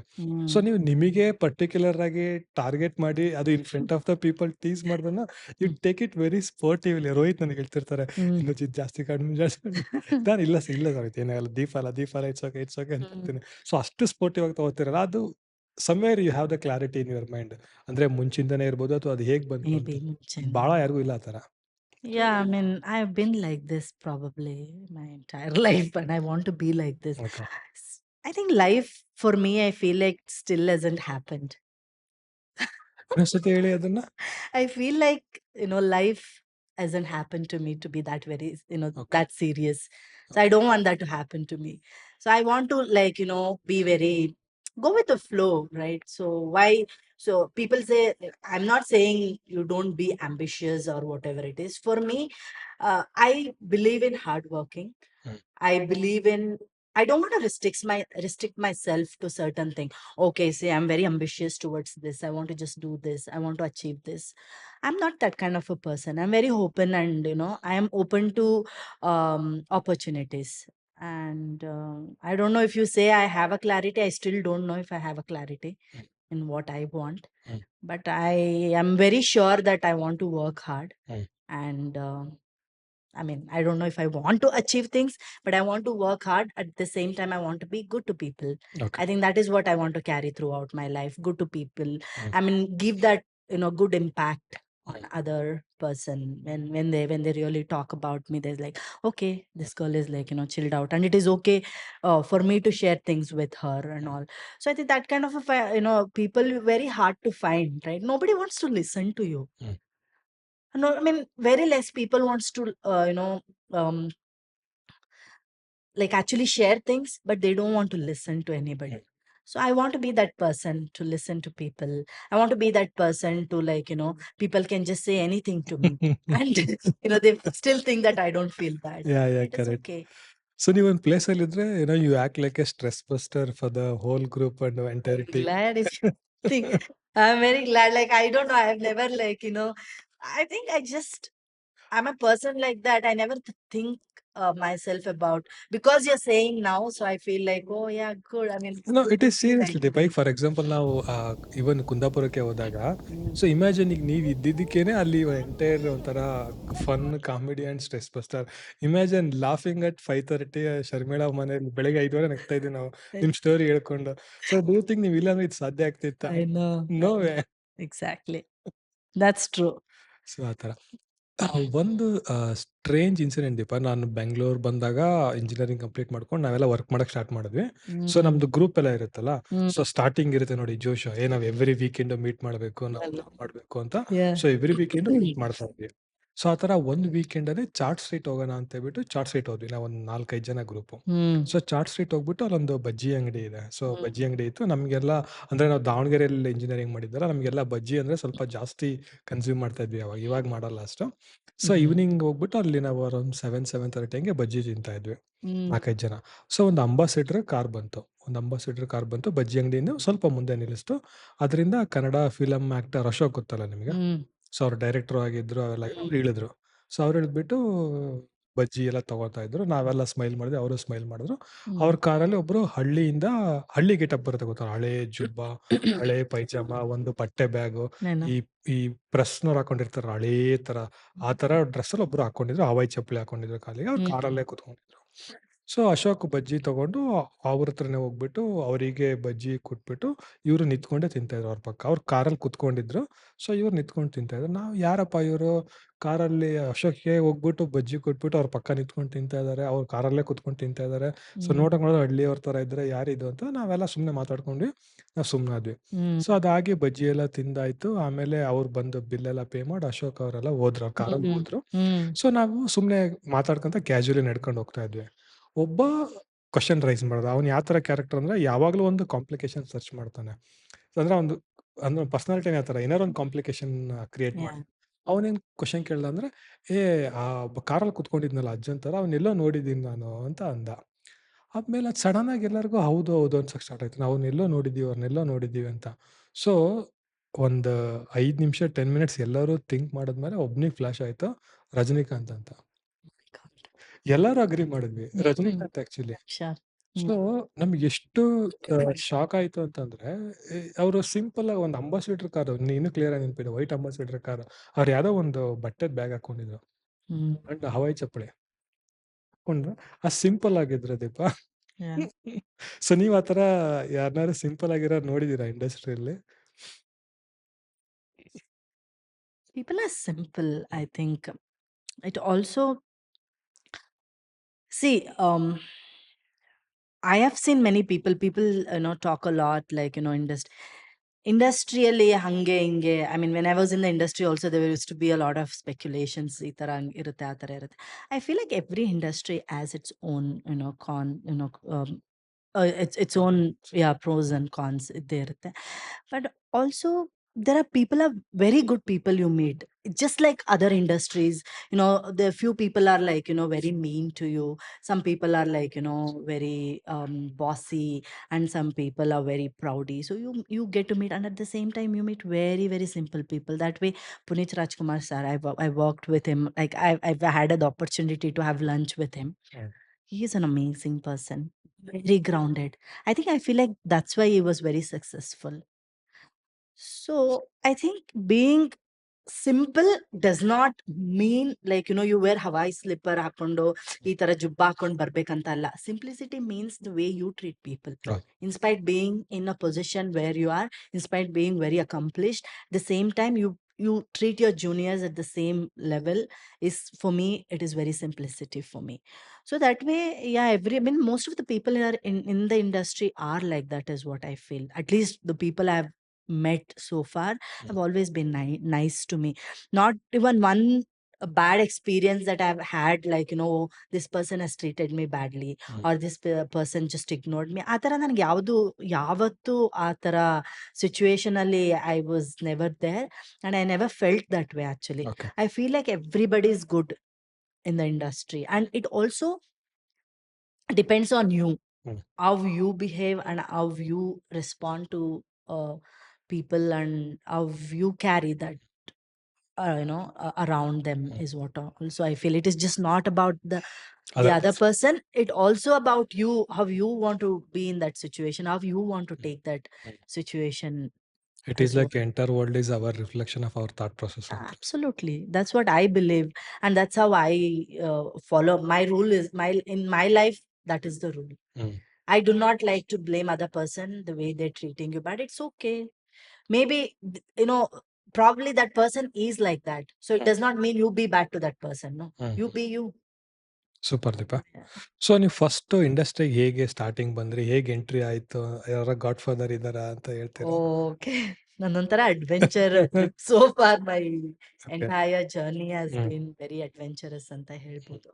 So Mm. ನೀವು ನಿಮಗೆ ಪರ್ಟಿಕ್ಯುಲರ್ ಆಗಿ ಟಾರ್ಗೆಟ್ ಮಾಡಿ ಅದು in front of the people tease ಮಾಡೋದನ್ನ you Mm. Take it very sportively. Rohit ನನಗೆ ಹೇಳ್ತಿರ್ತಾರೆ, Mm. "ಇನ್ನು ಜಾಸ್ತಿ ಕಡಿಮೆ ಜಾಸ್ತಿ ಕಡಿಮೆ." ನಾನು ಇಲ್ಲ ಇಲ್ಲ ರೋಹಿತ್ ಏನಾಗಲ್ಲ. ದೀಪ ಅಲ್ಲ ಇಟ್ಸ್ ಓಕೆ ಅಂತ Mm. ಹೇಳ್ತೀನಿ. ಸೊ ಅಷ್ಟು ಸ್ಪೋರ್ಟಿವ್ ಆಗಿ ತಗೋತಿರಲ್ಲ ಅದು somewhere you have the clarity in your mind. ಅಂದ್ರೆ ಮುಂಚಿಂದನೇ ಇರ್ಬೋದು ಅಥವಾ ಅದು ಹೇಗ್ ಬಂತು ಅಂತ. Maybe ಮುಂಚೆನೆ. ಬಹಳ ಯಾರಿಗೂ ಇಲ್ಲ ಆ ತರ. Yeah, I mean, I've been like this probably my entire life, and I want to be like this. Okay. I think life for me, I feel like still hasn't happened. ಇನ್ನೊಂದ್ಸತಿ ಹೇಳಿ ಅದನ್ನ. I feel like, life hasn't happened to me to be that very, okay. that serious. So I don't want that to happen to me. So I want to, like, be very, go with the flow, right? So why? So people say, I'm not saying you don't be ambitious or whatever it is. For me, I believe in hard working. Hmm. I believe in, I don't want to restrict myself to certain thing. Okay, say I'm very ambitious towards this. I want to just do this. I want to achieve this. I'm not that kind of a person. I'm very open, and I am open to opportunities. And I don't know, if you say I have a clarity, I still don't know if I have a clarity Mm. in what I want. Mm. But I am very sure that I want to work hard. Mm. And I mean, I don't know if I want to achieve things, but I want to work hard. At the same time, I want to be good to people. Okay. I think that is what I want to carry throughout my life. Good to people. Mm. I mean, give that, good impact on Mm. other person. When they really talk about me, they're like, okay, this girl is like, chilled out, and it is okay for me to share things with her and all. So I think that kind of people very hard to find, right? Nobody wants to listen to you. Mm. No, I mean, very less people wants to, um, like actually share things, but they don't want to listen to anybody. So I want to be that person to listen to people. I want to be that person to, like, people can just say anything to me, and they still think that I don't feel bad. Yeah, yeah, It is correct. okay. So ನೀವೊಂದ್ ಪ್ಲೇಸಲ್ಲಿದ್ರೆ you act like a stress buster for the whole group and entire I'm team. glad if you think. I'm very glad. Like, I don't know. I've never, like, I think I'm a person like that. I never think myself about, because you're saying now, so I feel like, oh yeah, good. I mean, no good it to is be seriously like Deepa. ಈಗ this. For example ನಾವು ಇವನ್ ಕುಂದಾಪುರಕ್ಕೆ ಹೋದಾಗ, Mm. So imagine ಈಗ ನೀವು ಇದ್ದಿದ್ದಕ್ಕೇನೆ ಅಲ್ಲಿ entire ಒಂಥರ fun comedy and stress buster. Imagine laughing at 5:30 Sharmila ಮನೇಲಿ ಬೆಳಗ್ಗೆ 5 ಗಂಟೆ ನಗ್ತಾ ಇದ್ವಿ ನಾವು I ನಿಮ್ ಸ್ಟೋರಿ ಹೇಳ್ಕೊಂಡು. ಸೊ ಡೂ ಯು ಥಿಂಕ್ ನೀವು ಇಲ್ಲ ಅಂದ್ರೆ ಇದು ಸಾಧ್ಯ ಆಗ್ತಿತ್ತಾ? I know. No I way. know. Exactly. That's true. So ಆ ಥರ. ಒಂದು ಸ್ಟ್ರೇಂಜ್ ಇನ್ಸಿಡೆಂಟ್ ದೀಪ. ನಾನು ಬೆಂಗಳೂರು ಬಂದಾಗ ಇಂಜಿನಿಯರಿಂಗ್ ಕಂಪ್ಲೀಟ್ ಮಾಡ್ಕೊಂಡು ನಾವೆಲ್ಲ ವರ್ಕ್ ಮಾಡಕ್ ಸ್ಟಾರ್ಟ್ ಮಾಡಿದ್ವಿ. So Mm. ನಮ್ದು ಗ್ರೂಪ್ ಎಲ್ಲ ಇರುತ್ತಲ್ಲ, ಸೊ Mm. ಸ್ಟಾರ್ಟಿಂಗ್ ಇರುತ್ತೆ ನೋಡಿ ಜೋಶ್. ನಾವ್ ಎವ್ರಿ ವೀಕೆಂಡ್ ಮೀಟ್ ಮಾಡ್ಬೇಕು, ನಾವು Well, love ಮಾಡ್ಬೇಕು ಅಂತ. yeah. So every weekend meet ಮಾಡ್ತಾ ಇದ್ವಿ. ಸೊ ಆ ತರ ಒಂದು ವೀಕೆಂಡ್ ಅಲ್ಲಿ ಚಾರ್ಟ್ ಸ್ಟ್ರೀಟ್ ಹೋಗೋಣ ಅಂತ ಹೇಳ್ಬಿಟ್ಟು ಚಾರ್ಟ್ ಸ್ಟ್ರೀಟ್ ಹೋದ್ವಿ. ನಾವು ಒಂದು 4-5 ಜನ group. Mm. So chart street ಹೋಗ್ಬಿಟ್ಟು ಅಲ್ಲೊಂದು ಬಜ್ಜಿ ಅಂಗಡಿ ಇದೆ. So Mm. ಬಜ್ಜಿ ಅಂಗಡಿ ಇತ್ತು. ನಮಗೆಲ್ಲ ಅಂದ್ರೆ ನಾವು ದಾವಣಗೆರೆಯಲ್ಲಿ ಇಂಜಿನಿಯರಿಂಗ್ ಮಾಡಿದ್ದಾರ, ನಮಗೆಲ್ಲ ಬಜ್ಜಿ ಅಂದ್ರೆ ಸ್ವಲ್ಪ ಜಾಸ್ತಿ ಕನ್ಸ್ಯೂಮ್ ಮಾಡ್ತಾ ಇದ್ವಿ ಅವಾಗ. ಇವಾಗ ಮಾಡಲ್ಲ ಅಷ್ಟು. So Mhm. ಈವ್ನಿಂಗ್ ಹೋಗ್ಬಿಟ್ಟು ಅಲ್ಲಿ ನಾವು ಅರೌಂಡ್ 7-7:30 ಹಂಗೆ ಬಜ್ಜಿ ತಿಂತಾ ಇದ್ವಿ Mm. 4-5 ಜನ. ಸೊ ಒಂದು ಅಂಬಾಸಿಡರ್ ಕಾರ್ ಬಂತು. ಬಜ್ಜಿ ಅಂಗಡಿಯಿಂದ ಸ್ವಲ್ಪ ಮುಂದೆ ನಿಲ್ಲಿಸ್ತು. ಅದರಿಂದ ಕನ್ನಡ ಫಿಲಂ ಆಕ್ಟರ್ ಅಶೋಕ್ ಗೊತ್ತಲ್ಲ ನಿಮಗೆ? Mm. ಸೊ ಅವ್ರು ಡೈರೆಕ್ಟರ್ ಆಗಿದ್ರು ಅವೆಲ್ಲ. Mm. ಅವ್ರು ಇಳಿದ್ರು. ಸೊ ಅವ್ರು ಇಳಿದ್ಬಿಟ್ಟು ಬಜ್ಜಿ ಎಲ್ಲ ತಗೋತಾ ಇದ್ರು. ನಾವೆಲ್ಲ ಸ್ಮೈಲ್ ಮಾಡಿದ್ವಿ, ಅವರು ಸ್ಮೈಲ್ ಮಾಡಿದ್ರು. ಅವ್ರ Mm. ಕಾರಲ್ಲಿ ಒಬ್ರು ಹಳ್ಳಿ ಗೆಟಪ್ ಬರುತ್ತೆ ಗೊತ್ತಾ? ಹಳೇ ಜುಬ್ಬ, ಹಳೇ ಪೈಜಾಮ, ಒಂದು ಬಟ್ಟೆ ಬ್ಯಾಗು, I know. ಈ ಈ ಪ್ರೆಸ್‌ನವ್ರು ಹಾಕೊಂಡಿರ್ತಾರಲ್ಲ ಹಳೇ ತರ, ಆ ತರ ಡ್ರೆಸ್ಸಲ್ಲಿ ಒಬ್ರು ಹಾಕೊಂಡಿದ್ರು. ಹವಾಯಿ ಚಪ್ಪಲಿ ಹಾಕೊಂಡಿದ್ರು ಕಾಲಿಗೆ. ಅವ್ರು Mm. ಕಾರಲ್ಲೇ ಕೂತ್ಕೊಂಡಿದ್ರು. ಸೊ ಅಶೋಕ್ ಬಜ್ಜಿ ತಗೊಂಡು ಅವ್ರ ಹತ್ರನೇ ಹೋಗ್ಬಿಟ್ಟು ಅವರಿಗೆ ಬಜ್ಜಿ ಕೊಟ್ಬಿಟ್ಟು ಇವ್ರು ನಿಂತ್ಕೊಂಡೇ ತಿಂತಾ ಇದ್ರು ಅವ್ರ ಪಕ್ಕ. ಅವ್ರು ಕಾರಲ್ಲಿ ಕುತ್ಕೊಂಡಿದ್ರು. ಸೊ ಇವ್ರು ನಿಂತ್ಕೊಂಡು ತಿಂತಾ ಇದ್ರು. ನಾವು ಯಾರಪ್ಪ ಇವ್ರು ಕಾರಲ್ಲಿ ಅಶೋಕ್‌ಗೆ ಹೋಗ್ಬಿಟ್ಟು ಬಜ್ಜಿ ಕೊಟ್ಬಿಟ್ಟು ಅವ್ರ ಪಕ್ಕ ನಿಂತ್ಕೊಂಡು ತಿಂತಾ ಇದ್ದಾರೆ. ಅವ್ರು ಕಾರಲ್ಲೇ ಕುತ್ಕೊಂಡು ತಿಂತಾ ಇದ್ದಾರೆ. So Mm. ನೋಡಕ್ ನೋಡಿದ್ರೆ ಹಳ್ಳಿಯವ್ರ ತರ ಇದ್ರೆ ಯಾರಿದು ಅಂತ ನಾವೆಲ್ಲ ಸುಮ್ನೆ ಮಾತಾಡ್ಕೊಂಡ್ವಿ. ನಾವು ಸುಮ್ನಾದ್ವಿ. Mm. ಸೊ ಅದಾಗಿ ಬಜ್ಜಿ ಎಲ್ಲ ತಿಂದಾಯ್ತು. ಆಮೇಲೆ ಅವ್ರು ಬಂದು ಬಿಲ್ ಎಲ್ಲ ಪೇ ಮಾಡಿ ಅಶೋಕ್ ಅವರೆಲ್ಲ ಹೋದ್ರು. ಅವ್ರ ಕಾರಲ್ಲಿ Mm. ಹೋದ್ರು. Mm. ಸೊ ನಾವು ಸುಮ್ನೆ ಮಾತಾಡ್ಕೊಂತ ಕ್ಯಾಶುಯಲಿ ನಡ್ಕೊಂಡು ಹೋಗ್ತಾ ಇದ್ವಿ. ಒಬ್ಬ ಕ್ವೆಶ್ಚನ್ ರೈಸ್ ಮಾಡ್ದ. ಅವ್ನು ಯಾವ ತರ ಕ್ಯಾರೆಕ್ಟರ್ ಅಂದ್ರೆ ಯಾವಾಗ್ಲೂ ಒಂದು ಕಾಂಪ್ಲಿಕೇಶನ್ ಸರ್ಚ್ ಮಾಡ್ತಾನೆ. ಅಂದ್ರೆ ಅಂದ್ರೆ ಪರ್ಸನಾಲಿಟಿನೇ ಆ ತರ. ಏನಾದ್ರು ಒಂದು ಕಾಂಪ್ಲಿಕೇಶನ್ ಕ್ರಿಯೇಟ್ Yeah. ಮಾಡಿ. ಅವನೇನ್ ಕ್ವೆಶ್ಚನ್ ಕೇಳ್ದ ಅಂದ್ರೆ, "ಏ ಒಬ್ಬ ಕಾರಲ್ಲಿ ಕುತ್ಕೊಂಡಿದ್ನಲ್ಲ ಅಜ್ಜನ್ ತರ ಅವ್ನೆಲ್ಲೋ ನೋಡಿದೀನಿ ನಾನು" ಅಂತ ಅಂದ. ಆದ್ಮೇಲೆ ಅದು ಸಡನ್ ಆಗಿ ಎಲ್ಲರಿಗೂ ಹೌದು, ಹೌದು ಅನ್ಸಕ್ ಸ್ಟಾರ್ಟ್ ಆಯ್ತು. ನಾವು ಅವ್ರನ್ನೆಲ್ಲೋ ನೋಡಿದೀವಿ ಅಂತ. ಸೊ ಒಂದು 5 ನಿಮಿಷ 10 ಮಿನಿಟ್ಸ್ ಎಲ್ಲರೂ ಥಿಂಕ್ ಮಾಡಿದ್ಮೇಲೆ ಒಬ್ನಿಗೆ ಫ್ಲಾಶ್ ಆಯ್ತು, ರಜನಿಕಾಂತ್ ಅಂತ. ಎಲ್ಲರೂ ಅಗ್ರಿ ಮಾಡಿದ್ವಿ. ಹ್ಮ್. ರಜನಿಕಾಂತ್ ಆಕ್ಚುಲಿ. Sure. ಸೊ ನಮ್ಗೆ ಎಷ್ಟು ಶಾಕ್ ಆಯ್ತು ಅಂತಂದ್ರೆ, ಅವರು ಸಿಂಪಲ್ ಆಗಿ ಒಂದು ಅಂಬಾಸಿಡರ್ ಕಾರು, ನೀನು ಕ್ಲಿಯರ್ ಆಗಿ ನೆನಪಿದೆ, ವೈಟ್ ಅಂಬಾಸಿಡರ್ ಕಾರು. ಅವ್ರು ಯಾವ್ದೋ ಒಂದು ಬಟ್ಟೆದ್ ಬ್ಯಾಗ್ ಹಾಕೊಂಡಿದ್ರು ಹ್ಮ್. ಅಂಡ್ ಹವಾಯಿ ಚಪ್ಪಲಿ ಹಾಕೊಂಡ್ರು. ಸಿಂಪಲ್ ಆಗಿದ್ರು ದೀಪ. Yeah. ಸೊ ನೀವ್ ಆತರ ಯಾರನ್ನಾರು ಸಿಂಪಲ್ ಆಗಿರೋ ನೋಡಿದೀರಾ ಇಂಡಸ್ಟ್ರಿಯಲ್ಲಿ? People are simple, I think. It also, see, I have seen many people, talk a lot, like, industrially hange hinge. I mean, when I was in the industry also, there used to be a lot of speculations. ಈ ತರ ಇರುತ್ತೆ, ಆ ತರ ಇರುತ್ತೆ. I feel like every industry has its own, its own, yeah, pros and cons ಇದ್ದೇ ಇರುತ್ತೆ. But also, there are people, are very good people you meet, just like other industries. The few people are like, very mean to you. Some people are like, very bossy, and some people are very proudy. So you get to meet, and at the same time you meet very, very simple people. That way, Puneet Rajkumar sir, I worked with him. Like, I've had the opportunity to have lunch with him. Mm. He is an amazing person, very grounded. I think, I feel like that's why he was very successful. So I think being simple does not mean like, you wear Hawaii slipper hakondo ee tara jubba hakond barbekanta alla. Simplicity means the way you treat people. ಹೌದು. In spite being in a position where you are, in spite being very accomplished, the same time you treat your juniors at the same level. Is, for me, it is very simplicity for me. So that way, yeah, I mean, most of the people here in the industry are like that, is what I feel. At least the people I've met so far have always been nice to me. Not even one bad experience that I've had, like, this person has treated me badly, or this person just ignored me. ಆ ಥರ ನನಗೆ ಯಾವತ್ತು ಆ ಥರ situation ಅಲ್ಲಿ I was never there, and I never felt that way actually. Okay. I feel like everybody is good in the industry, and it also depends on you, Mm. how you behave and how you respond to people, and how you carry that, around them, is what also I feel. It is just not about the ಅದೇ other person. It also about you, how you want to be in that situation, how you want to take that situation. It Is is what, like enter world is our reflection of our thought process ಅಂತ. absolutely, that's what I believe, and that's how I follow. My rule is, my in my life, that is the rule. Mm. I do not like to blame other person the way they're treating you, but it's okay. Maybe, probably that person is like that. So it does not mean you be bad to that person. No, you be you. Super Deepa. Yeah. So ನೀವು first ಇಂಡಸ್ಟ್ರಿಗೆ ಹೇಗೆ starting ಬಂದ್ರಿ, ಹೇಗೆ entry ಆಯ್ತು, ಯಾರ god father ಇದಾರಾ ಅಂತ ಹೇಳ್ತೀರಾ? Okay. Nanonthara adventure trip. So far, my Okay. entire journey has Mm. been very adventurous ಅಂತ ಹೇಳ್ಬೋದು.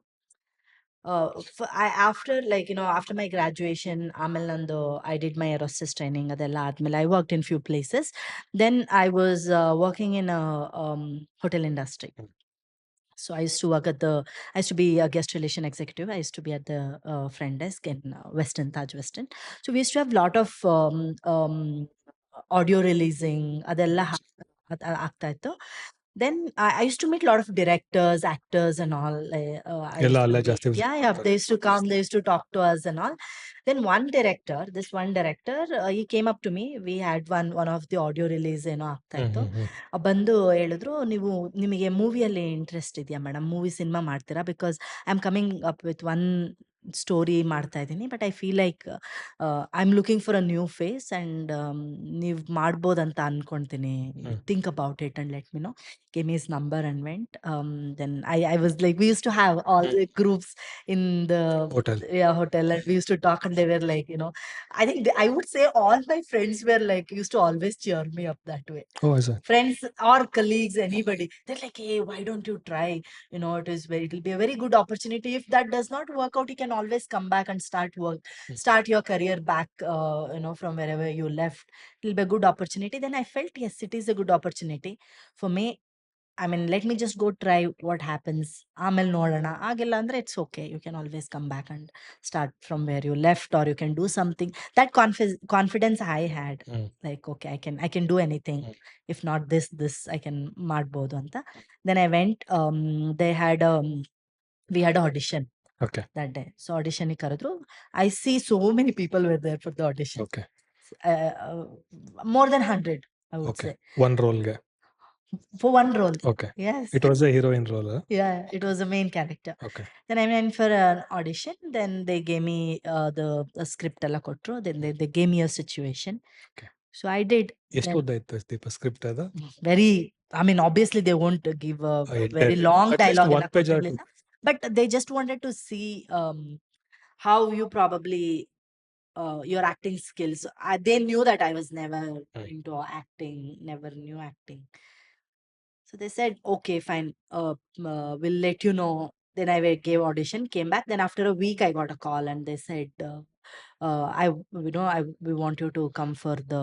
After, like, after my graduation, ಆಮೇಲೆ ನಂದು I did my aerospace training, ಅದೆಲ್ಲ ಆದ್ಮೇಲೆ I worked in few places. Then I was working in a hotel industry. So I used to work I used to be a guest relation executive. I used to be at the front desk in Western, Taj Western. So we used to have a lot of audio releasing. ಅದೆಲ್ಲ ಆಗ್ತಾ ಇತ್ತು. Then I used to meet a lot of directors, actors, and all. I ಎಲ್ಲ used to ಅಲ್ಲೇ meet, ಜಾಸ್ತಿ yeah, they used to come, they used to talk to us and all. Then this one director, he came up to me. We had one of the audio release ಏನೋ ಆಗ್ತಾ ಇತ್ತು. ಬಂದು ಹೇಳಿದ್ರು, ನಿಮಗೆ ಮೂವಿಯಲ್ಲಿ interest ಇದೆಯಾ madam, cinema ಮಾಡ್ತೀರಾ? Because I am coming up with one story ಮಾಡ್ತಾ ಇದ್ದೀನಿ, but I feel like I am looking for a new face, and ನೀವು ಮಾಡ್ಬೋದಂತ ಅನ್ಕೊಂತೀನಿ. Think about it and let me know. Gave me his number and went. Then I was like, we used to have all the groups in the hotel. hotel, and we used to talk, and they were like, I think I would say all my friends were like, used to always cheer me up that way. Oh sir. Friends or colleagues, anybody, they're like, hey, why don't you try? It'll be a very good opportunity. If that does not work out, you can always come back and start your career back, from wherever you left. It'll be a good opportunity. Then I felt, yes, it is a good opportunity for me. I mean, let me just go try what happens. ಆಮೇಲೆ ನೋಡೋಣ. ಆಗಿಲ್ಲ ಅಂದ್ರೆ it's okay. You can always come back and start from where you left, or you can do something. That confidence I had. Like, okay, I can do anything. If not this I can ಮಾಡ್ಬೋದು ಅಂತ. Then I went. We had audition. Okay. that day. So audition ಕರೆದ್ರು. I see so many people were there for the audition. Okay. More than 100, I would okay. say, one ರೋಲ್‌ಗೆ. for one role. Okay. Yes. It was a heroine role? Yeah, it was a main character. Okay. Then I went for an audition. Then they gave me the script ಎಲ್ಲ ಕೊಟ್ರು. Then they gave me a situation. Okay. So I did. ಎಷ್ಟು Then ಉದ್ದ ಇತ್ತು ದೀಪ script ಅದು? very, I mean, obviously they won't give a very entire long at least dialogue one ಎಲ್ಲ page ಕೊಟ್ಟಿರ್ಲಿಲ್ಲ. But they just wanted to see how you probably your acting skills. They knew that I was never into acting, never knew acting. So they said, okay, fine, we'll let you know. Then gave audition, came back. Then after a week, I got a call and they said, we want you to come for the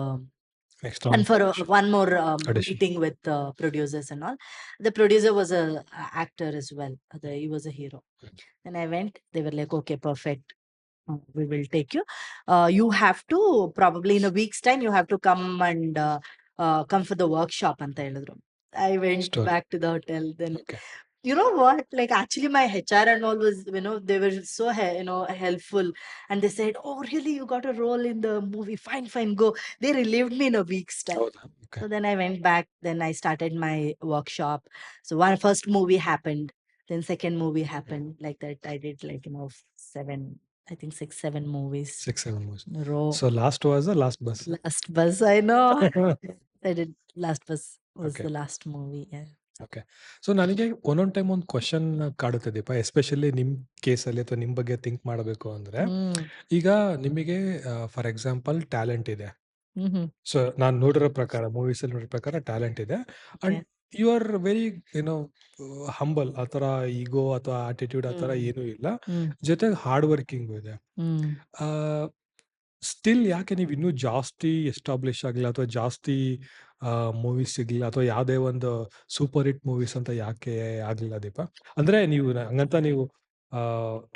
next and round for one more Audition. meeting with producers and all. The producer was a actor as well. He was a hero. Then I went. They were like, okay, perfect. We will take you. You have to probably in a week's time. You have to come and come for the workshop. ಅಂತ ಹೇಳಿದ್ರು. I went Story. back to the hotel. Then Okay. you know what? Like actually, my HR and all was, they were so helpful, and they said, "Oh, really? You got a role in the movie? Fine, fine, go." They relieved me in a week's time. ಹೌದಾ? Okay. So then I went back. Then I started my workshop. So one first movie happened. Then second movie happened. Like that, I did like 7, I think 6, 7 movies 6, 7 movies. in a row. So last was last bus. Last Bus, I know. I did Last Bus was Okay. the last movie. Yeah. Okay. So ನನಗೆ ಒಂದೊಂದು time ಒಂದು question ಕಾಡುತ್ತೆ ದೀಪ, especially ನಿಮ್ಮ ಕೇಸಲ್ಲಿ ಅಥವಾ ನಿಮ್ಮ ಬಗ್ಗೆ think ಮಾಡಬೇಕು ಅಂದರೆ, ಈಗ ನಿಮಗೆ ಫಾರ್ ಎಕ್ಸಾಂಪಲ್ ಟ್ಯಾಲೆಂಟ್ ಇದೆ. Mm-hmm. ಸೊ ನಾನು ನೋಡಿರೋ ಪ್ರಕಾರ, ಮೂವೀಸಲ್ಲಿ ನೋಡಿರೋ ಪ್ರಕಾರ ಟ್ಯಾಲೆಂಟ್ ಇದೆ. And Okay. You are very humble. ಆ ಥರ ಈಗೋ ಅಥವಾ ಆಟಿಟ್ಯೂಡ್ ಆ ಥರ ಏನೂ ಇಲ್ಲ. ಜೊತೆಗೆ ಹಾರ್ಡ್ ವರ್ಕಿಂಗು ಇದೆ. ಸ್ಟಿಲ್ ಯಾಕೆ ನೀವು ಇನ್ನೂ ಜಾಸ್ತಿ ಎಸ್ಟಾಬ್ಲಿಷ್ ಆಗಲಿಲ್ಲ ಅಥವಾ ಜಾಸ್ತಿ ಮೂವೀಸ್ ಸಿಗಲಿಲ್ಲ ಅಥವಾ ಯಾವುದೇ ಒಂದು ಸೂಪರ್ ಹಿಟ್ ಮೂವೀಸ್ ಅಂತ ಯಾಕೆ ಆಗಲಿಲ್ಲ ದೀಪ? ಅಂದರೆ ನೀವು ಹಂಗಂತ ನೀವು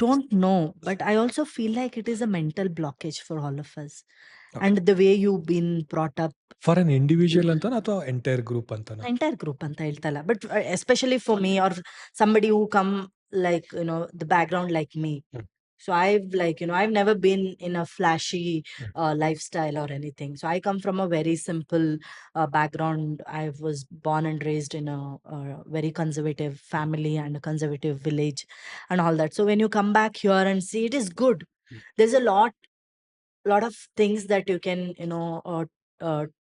Don't know, but I also feel like it is a mental blockage for all of us. And the way you've been brought up, for an individual ಅಂತನಾ ಅಥವಾ ಎಂಟೈರ್ ಗ್ರೂಪ್ ಅಂತನಾ? entire group ಅಂತ ಹೇಳ್ತಲ್ಲ, but especially for me or somebody who come like the background like me. So I've never been in a flashy lifestyle or anything. So I come from a very simple background. I was born and raised in a very conservative family and a conservative village and all that. So when you come back here and see, it is good. There's a lot of things that you can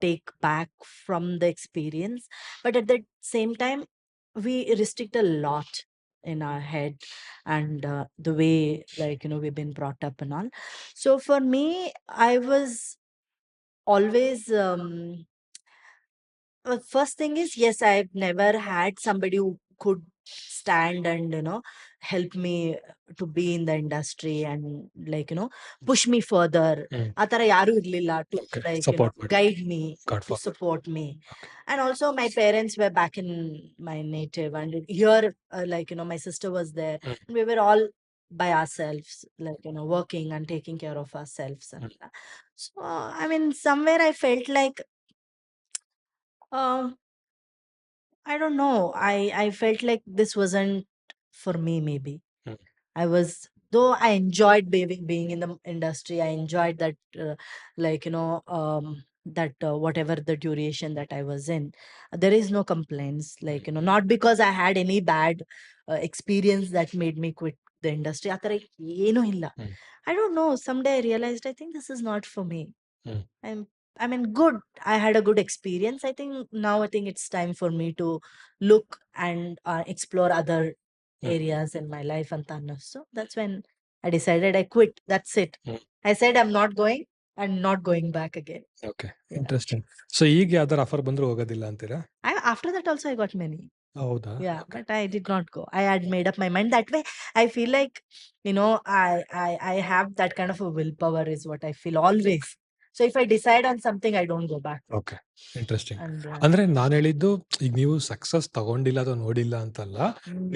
take back from the experience, but at the same time we restrict a lot in our head and the way we've been brought up and all. So for me, I was always first thing is, yes, I've never had somebody who could stand and help me to be in the industry and push me further. Atara yaru irlilla to Support ಮಾಡಿ. guide me, to Godfather. support me. And also my parents were back in my native, and here my sister was there, and we were all by ourselves, working and taking care of ourselves and so I mean somewhere I felt like um I don't know. I felt like this wasn't for me, maybe. Though I enjoyed being in the industry, I enjoyed that, that whatever the duration that I was in, there is no complaints. Not because I had any bad experience that made me quit the industry. ಆ ಥರ ಏನೂ ಇಲ್ಲ. I don't know. Someday I realized, I think this is not for me. I mean, good. I had a good experience. I think it's time for me to look and explore other areas in my life and so that's when I decided I quit. That's it. I said I'm not going and not going back again. Okay, interesting. So ಈಗ ಯಾವ್ದಾರು offer ಬಂದರೂ ಹೋಗೋದಿಲ್ಲ ಅಂತೀರಾ? After that also I got many. ಹೌದಾ? Yeah, but I did not go. I had made up my mind that way. I feel like I have that kind of a willpower is what I feel always. So if I decide on something, I don't go back. Okay, interesting. And ಅಂದ್ರೆ ನಾನು ಹೇಳಿದ್ದು, ಈಗ ನೀವು success ತಗೊಂಡಿಲ್ಲ ಅಥವಾ ನೋಡಿಲ್ಲ ಅಂತಲ್ಲ,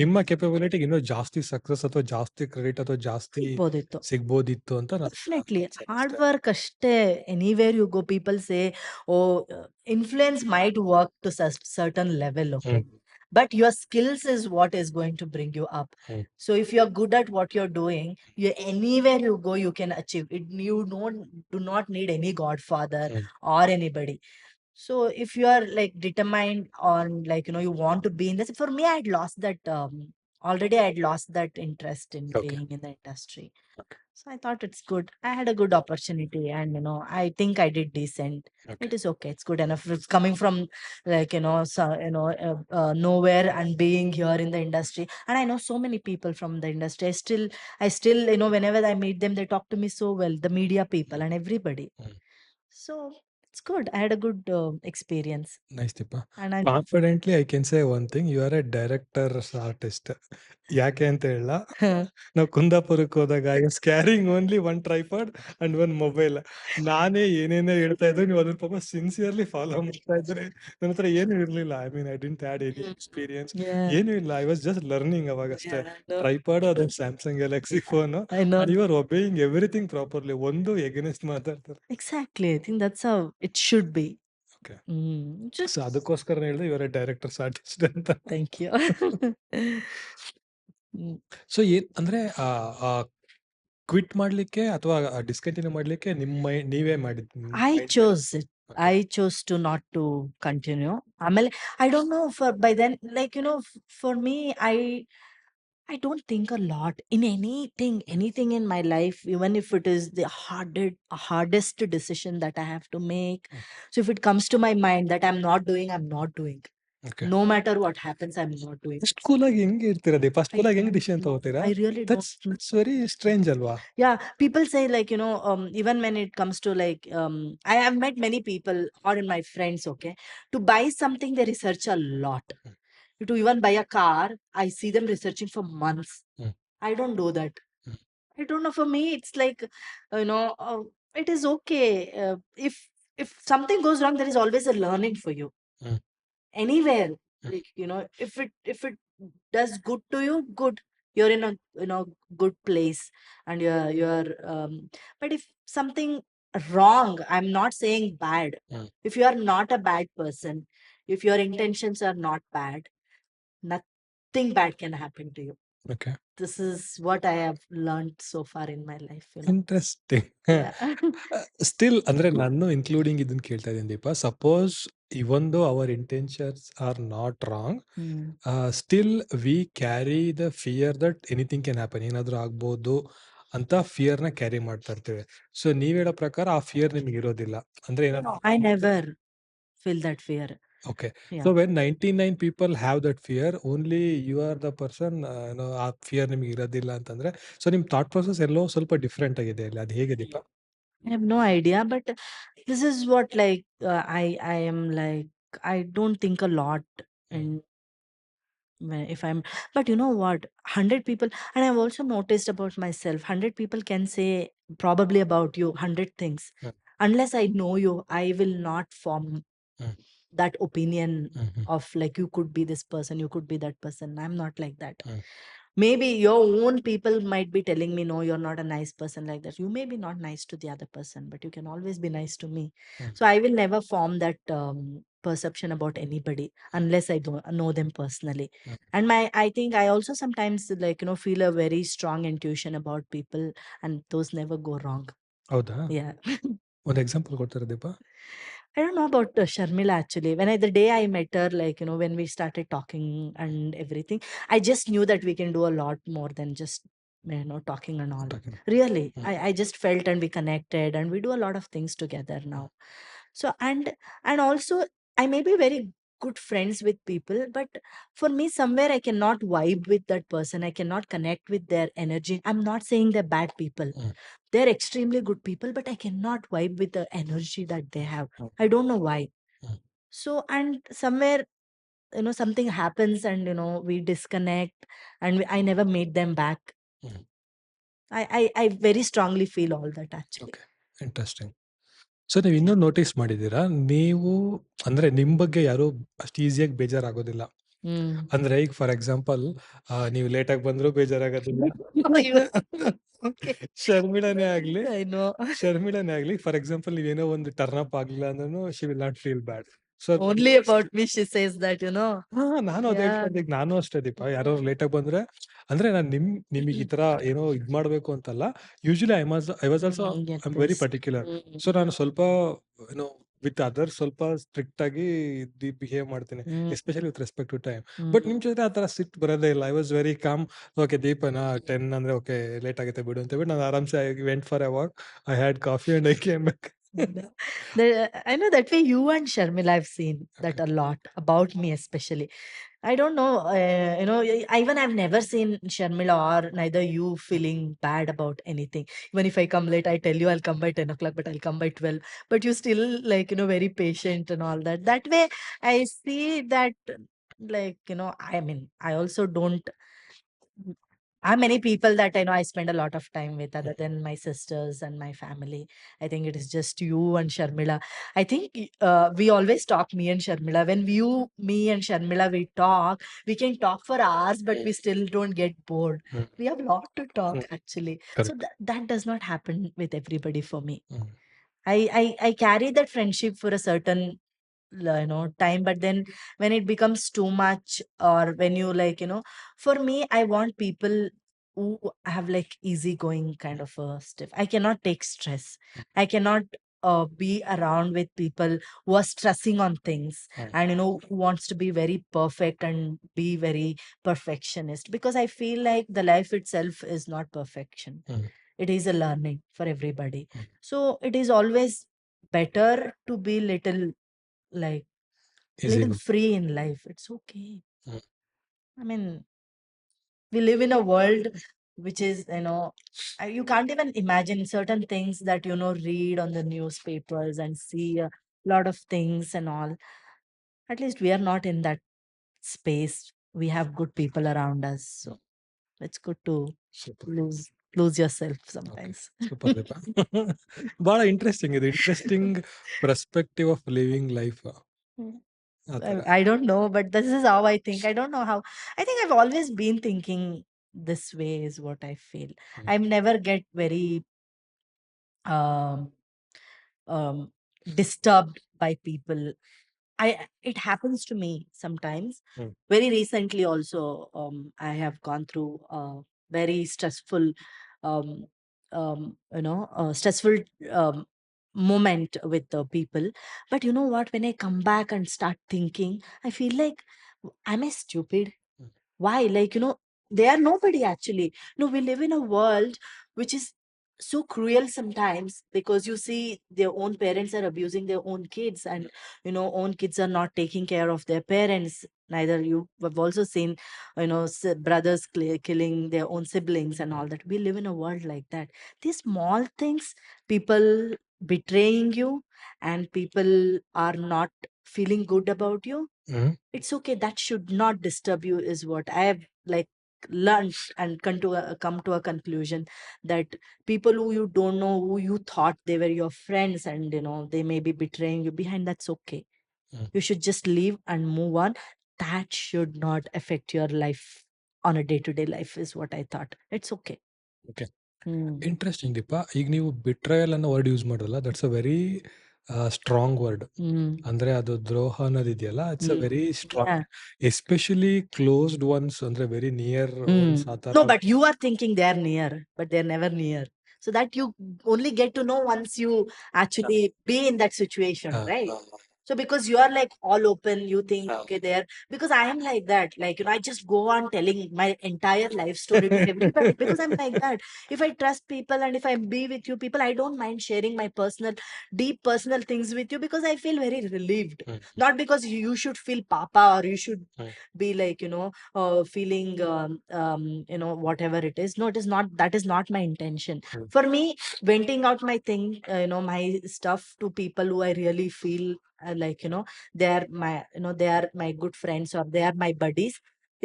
ನಿಮ್ಮ ಕೆಪಬಿಲಿಟಿಗೆ ಇನ್ನೂ ಜಾಸ್ತಿ ಸಕ್ಸಸ್ ಅಥವಾ ಜಾಸ್ತಿ ಕ್ರೆಡಿಟ್ ಅಥವಾ ಜಾಸ್ತಿ ಸಿಗ್ಬೋದಿತ್ತು. ಸಿಗ್ಬೋದಿತ್ತು ಅಂತ Definitely. Hard work ಅಷ್ಟೇ. Anywhere you go, people say, oh, influence might work to certain level, okay? but your skills is what is going to bring you up. Hmm. So if you're good at what you're doing, you anywhere you go you can achieve it. You don't do not need any godfather Hmm. or anybody. So if you are like determined on, like, you want to be in this, for me, I'd lost that already I'd lost that interest in Okay. being in the industry. Okay. So I thought it's good. I had a good opportunity, and I think I did decent. Okay. It is okay. It's good enough. It's coming from, like, nowhere and being here in the industry. And I know so many people from the industry. I still, whenever I meet them, they talk to me so well. The media people and everybody. Hmm. So it's good. I had a good experience, nice Deepa. and I'm. Confidently I can say one thing, you are a directors artist. ಯಾಕೆ ಅಂತ ಹೇಳ, ನಾವು ಕುಂದಾಪುರಕ್ಕೆ ಹೋದಾಗ I was carrying only one tripod and one mobile. ನಾನೇ ಏನೇನೋ ಹೇಳ್ತಾ ಇದ್ರು, ನೀವು ಅದನ್ನ ಪಾಪ ಸಿನ್ಸಿಯರ್ಲಿ ಫಾಲೋ ಮಾಡ್ತಾ ಇದ್ರಿ. ನನ್ನ ಹತ್ರ ಏನು ಇರಲಿಲ್ಲ. I mean I didn't had any experience, Yeah, ಏನೂ ಇಲ್ಲ. ಐ ವಾಸ್ ಜಸ್ಟ್ ಲರ್ನಿಂಗ್ ಅವಾಗಷ್ಟೇ. yeah, I know. ಟ್ರೈಪಾಡ್, ಅದೊಂದು Samsung Galaxy phone. I know. And you are obeying everything properly. ಒಂದು ಎಗನೆಸ್ಟ್ ಮಾತಾಡ್ತಾರೆ. Exactly. I think that's how it should be. Okay. Just so ಅದಕ್ಕೋಸ್ಕರ ಹೇಳಿದೆ you are a directors artist ಅಂತ. thank you. Mm. So ಏನ್ ಅಂದ್ರೆ quit ಮಾಡ್ಲಿಕ್ಕೆ ಅಥವಾ discontinue ಮಾಡ್ಲಿಕ್ಕೆ ನೀವೇ ಮಾಡಿದ್ I mind chose it. Okay. I chose to not to continue. Amel, I don't know, for by then, like, for me, I don't think a lot in anything in my life, even if it is the hardest decision that I have to make. Mm. So if it comes to my mind that I'm not doing, I'm not doing. Okay. No matter what happens, I'm not doing. ಸ್ಕೂಲಾಗಿ ಹೆಂಗ್ ಇರ್ತೀರಾ ದೀಪ? I ಸ್ಕೂಲಾಗಿ ಹೆಂಗ್ don't decision know. ತಗೋತೀರಾ? I really don't know. That's very strange ಅಲ್ವಾ? Yeah, people say, like, even when it comes to, like, I have met many people or in my friends, okay, to buy something they research a lot. Mm. To even buy a car, I see them researching for months. Mm. I don't do that. Mm. I don't know. For me, it's like, it is okay. If something goes wrong, there is always a learning for you. Mm. Anywhere, Mm. like, if it does good to you, good. You're in a good place, and you're. But if something wrong, I'm not saying bad. Mm. If you are not a bad person, if your intentions are not bad, nothing bad can happen to you. Okay. This is what I have learned so far in my life. Interesting. Yeah. Still ಅಂದ್ರೆ ನಾನು including ಇದನ್ನ ಕೇಳ್ತಾ ಇದ್ದೀನಿ ದೀಪ. Suppose even though our intentions are not wrong, Mm. Still we carry the fear that anything can happen, ಏನಾದರೂ ಆಗ್ಬೋದು ಅಂತ ಫಿಯರ್ನ carry ಮಾಡ್ತಾ ಇರ್ತೀವಿ. ಸೊ ನೀವ್ ಹೇಳೋ ಪ್ರಕಾರ ಆ ಫಿಯರ್ ನಿಮ್ಗೆ ಇರೋದಿಲ್ಲ ಅಂದ್ರೆ No, ಏನಾದ್ರು? I never feel that fear. Okay. Yeah. So when 99 people have that fear, only you are the person, ಆ ಫಿಯರ್ ನಿಮ್ಗೆ ಇರೋದಿಲ್ಲ ಅಂತಂದ್ರೆ, ಸೊ ನಿಮ್ ಥಾಟ್ ಪ್ರೊಸೆಸ್ ಎಲ್ಲೋ ಸ್ವಲ್ಪ ಡಿಫ್ರೆಂಟ್ ಆಗಿದೆ ಅಲ್ಲಿ. ಅದು ಹೇಗೆ ದೀಪ? I have no idea, but this is what, like, I am like, I don't think a lot. And if I'm, but you know what, 100 people, and I've also noticed about myself, 100 people can say probably about you 100 things. Mm. Unless I know you, I will not form Mm. that opinion Mhm. of, like, you could be this person, you could be that person. I'm not like that. Mm. Maybe your own people might be telling me, no, you're not a nice person, like that. You may be not nice to the other person, but you can always be nice to me. Mm. So I will never form that perception about anybody unless I don't know them personally. Mm. And I think I also sometimes, like, feel a very strong intuition about people, and those never go wrong. ಹೌದಾ? Yeah. ಒಂದು example ಕೊಡ್ತೀರಾ ದೀಪ? I don't know about Sharmila actually. The day I met her, like, when we started talking and everything, I just knew that we can do a lot more than just, talking and all. Talking. Really, Mm. I just felt, and we connected, and we do a lot of things together now. So, and also, I may be very good friends with people, but for me, somewhere I cannot vibe with that person. I cannot connect with their energy. I'm not saying they're bad people. Mm. They're extremely good people, but I cannot vibe with the energy that they have. Mm. I don't know why. Mm. So, and somewhere, something happens, and, we disconnect, and I never made them back. Mm. I very strongly feel all that actually. Okay, interesting. So ನೀವು ಇನ್ನೂ notice ಮಾಡಿದ್ದೀರಾ, ನೀವು ಅಂದ್ರೆ ನಿಮ್ ಬಗ್ಗೆ ಯಾರು ಅಷ್ಟು ಈಸಿಯಾಗಿ ಬೇಜಾರಾಗೋದಿಲ್ಲ. Mm. ಅಂದ್ರೆ ಈಗ ಫಾರ್ ಎಕ್ಸಾಂಪಲ್, ನೀವು ಲೇಟಾಗಿ ಬಂದರೂ ಬೇಜಾರಾಗೋದಿಲ್ಲ. Okay. ಶರ್ಮಿಳಾನೇ ಆಗ್ಲಿ, I know. ಶರ್ಮಿಳಾನೇ ಆಗ್ಲಿ, ಫಾರ್ ಎಕ್ಸಾಂಪಲ್ ನೀವೇನೋ ಒಂದು ಟರ್ನ್ ಅಪ್ ಆಗ್ಲಿಲ್ಲ ಅಂದ್ರೂ she will not feel bad. So Only about me she says that, you know. ಹಾ, ನಾನು ಅದೇ ಹೇಳ್ತಾ Yeah. ಇದ್ದೆ. ಈಗ ನಾನು ಅಷ್ಟೇ ದೀಪ. ಯಾರಾದ್ರು ಲೇಟಾಗಿ ಬಂದ್ರೆ ಅಂದ್ರೆ ನಾನು ನಿಮಗೆ ಈ ತರ ಏನೋ ಮಾಡ್ಬೇಕು ಅಂತಲ್ಲ. Usually I was also Get I am very this. Particular. So ನಾನು ಸ್ವಲ್ಪ ಏನೋ ವಿತ್ ಅದರ್ಸ್ ಸ್ವಲ್ಪ ಸ್ಟ್ರಿಕ್ಟ್ ಆಗಿ ಬಿಹೇವ್ ಮಾಡ್ತೀನಿ. Especially with respect to time. But ನಿಮ್ ಜೊತೆ ಆ ತರ ಸಿಟ್ಟು ಬರೋದೇ ಇಲ್ಲ. I was very calm. Okay ದೀಪನಾ 10 ಅಂದ್ರೆ ಓಕೆ ಲೇಟ್ ಆಗುತ್ತೆ ಬಿಡು ಅಂತ ಹೇಳ್ಬಿಟ್ಟು ನಾನು ಆರಾಮ್ಸೆ I went for A walk. I had coffee and I came back. I know that way you and Sharmila, I've seen that a lot about me, especially. I don't know, you know, even I've never seen Sharmila or neither you feeling bad about anything. Even if I come late, I tell you I'll come by 10 o'clock, but I'll come by 12. But you still, like, you know, very patient and all that. That way, I see that, like, you know, I mean, I also don't. How many people that I know I spend a lot of time with other than my sisters and my family? I think it is just you and Sharmila. I think we always talk, me and Sharmila. When me and Sharmila, we talk, we can talk for hours, but we still don't get bored. Mm. We have a lot to talk actually. So Correct. that does not happen with everybody for me. Mm. I carry that friendship for a certain you know time, but then when it becomes too much, or when you, like, you know, for me I want people who have like easygoing kind of a stuff. I cannot take stress. I cannot be around with people who are stressing on things, and you know, who wants to be very perfect and be very perfectionist, because I feel like the life itself is not perfection. Mm. It is a learning for everybody. Mm. So it is always better to be little, like, Easy. little free in life. It's okay. Mm. I mean, we live in a world which is, you know, you can't even imagine certain things that, you know, read on the newspapers and see a lot of things and all. At least we are not in that space. We have good people around us. So it's good to Super. lose yourself Okay. sometimes. Super Deepa. ಬಹಳ interesting ಇದು. Interesting perspective of living life Mm. ಆ ಥರ. I don't know, but this is how I think. I don't know how. I think I've always been thinking this way, is what I feel. Mm. I've never get very um, um, disturbed by people. It happens to me sometimes. Mm. Very recently, also, I have gone through a very stressful, um, you know, stressful um, moment with the people. But you know what? When I come back and start thinking, I feel like, am I stupid? Mm. Why? Like, you know, they are nobody actually. No, we live in a world which is so cruel sometimes, because you see their own parents are abusing their own kids, and you know, own kids are not taking care of their parents. Neither you have also seen, you know, brothers killing their own siblings and all that. We live in a world like that. These small things, people betraying you, and people are not feeling good about you, Mm. it's okay. That should not disturb you, is what I have, like, learned and come to a conclusion, that people who you don't know, who you thought they were your friends, and you know, they may be betraying you behind, that's okay. Mm. You should just leave and move on. That should not affect your life on a day-to-day life, is what I thought. It's okay. Okay. Hmm. Interesting Deepa. ಈಗ ನೀವು betrayal ಅನ್ನೋ word use ಮಾಡಿರಲ್ಲ, that's a very strong word. Hmm. ಅಂದ್ರೆ ಅದು ದ್ರೋಹ ಅನ್ನೋದಿದೆಯಲ್ಲ, it's a Hmm. Very strong. Yeah. Especially closed ones ಅಂದ್ರೆ very near ones ಆ No, ಥರ. but you are thinking they are near, but they're never near. So that you only get to know once you actually be in that situation, right? So because you are like all open, you think, okay, there, because I am like that. Like, you know, I just go on telling my entire life story to everybody because I'm like that. If I trust people and if I be with you people, I don't mind sharing my personal, deep personal things with you, because I feel very relieved. Mm. Not because you should feel papa, or you should Mm. be like, you know, feeling you know, whatever it is. No, it is not. That is not my intention. Mm. For me, venting out my thing, you know, my stuff to people who I really feel like, you know, they are my, you know, they are my good friends, or they are my buddies,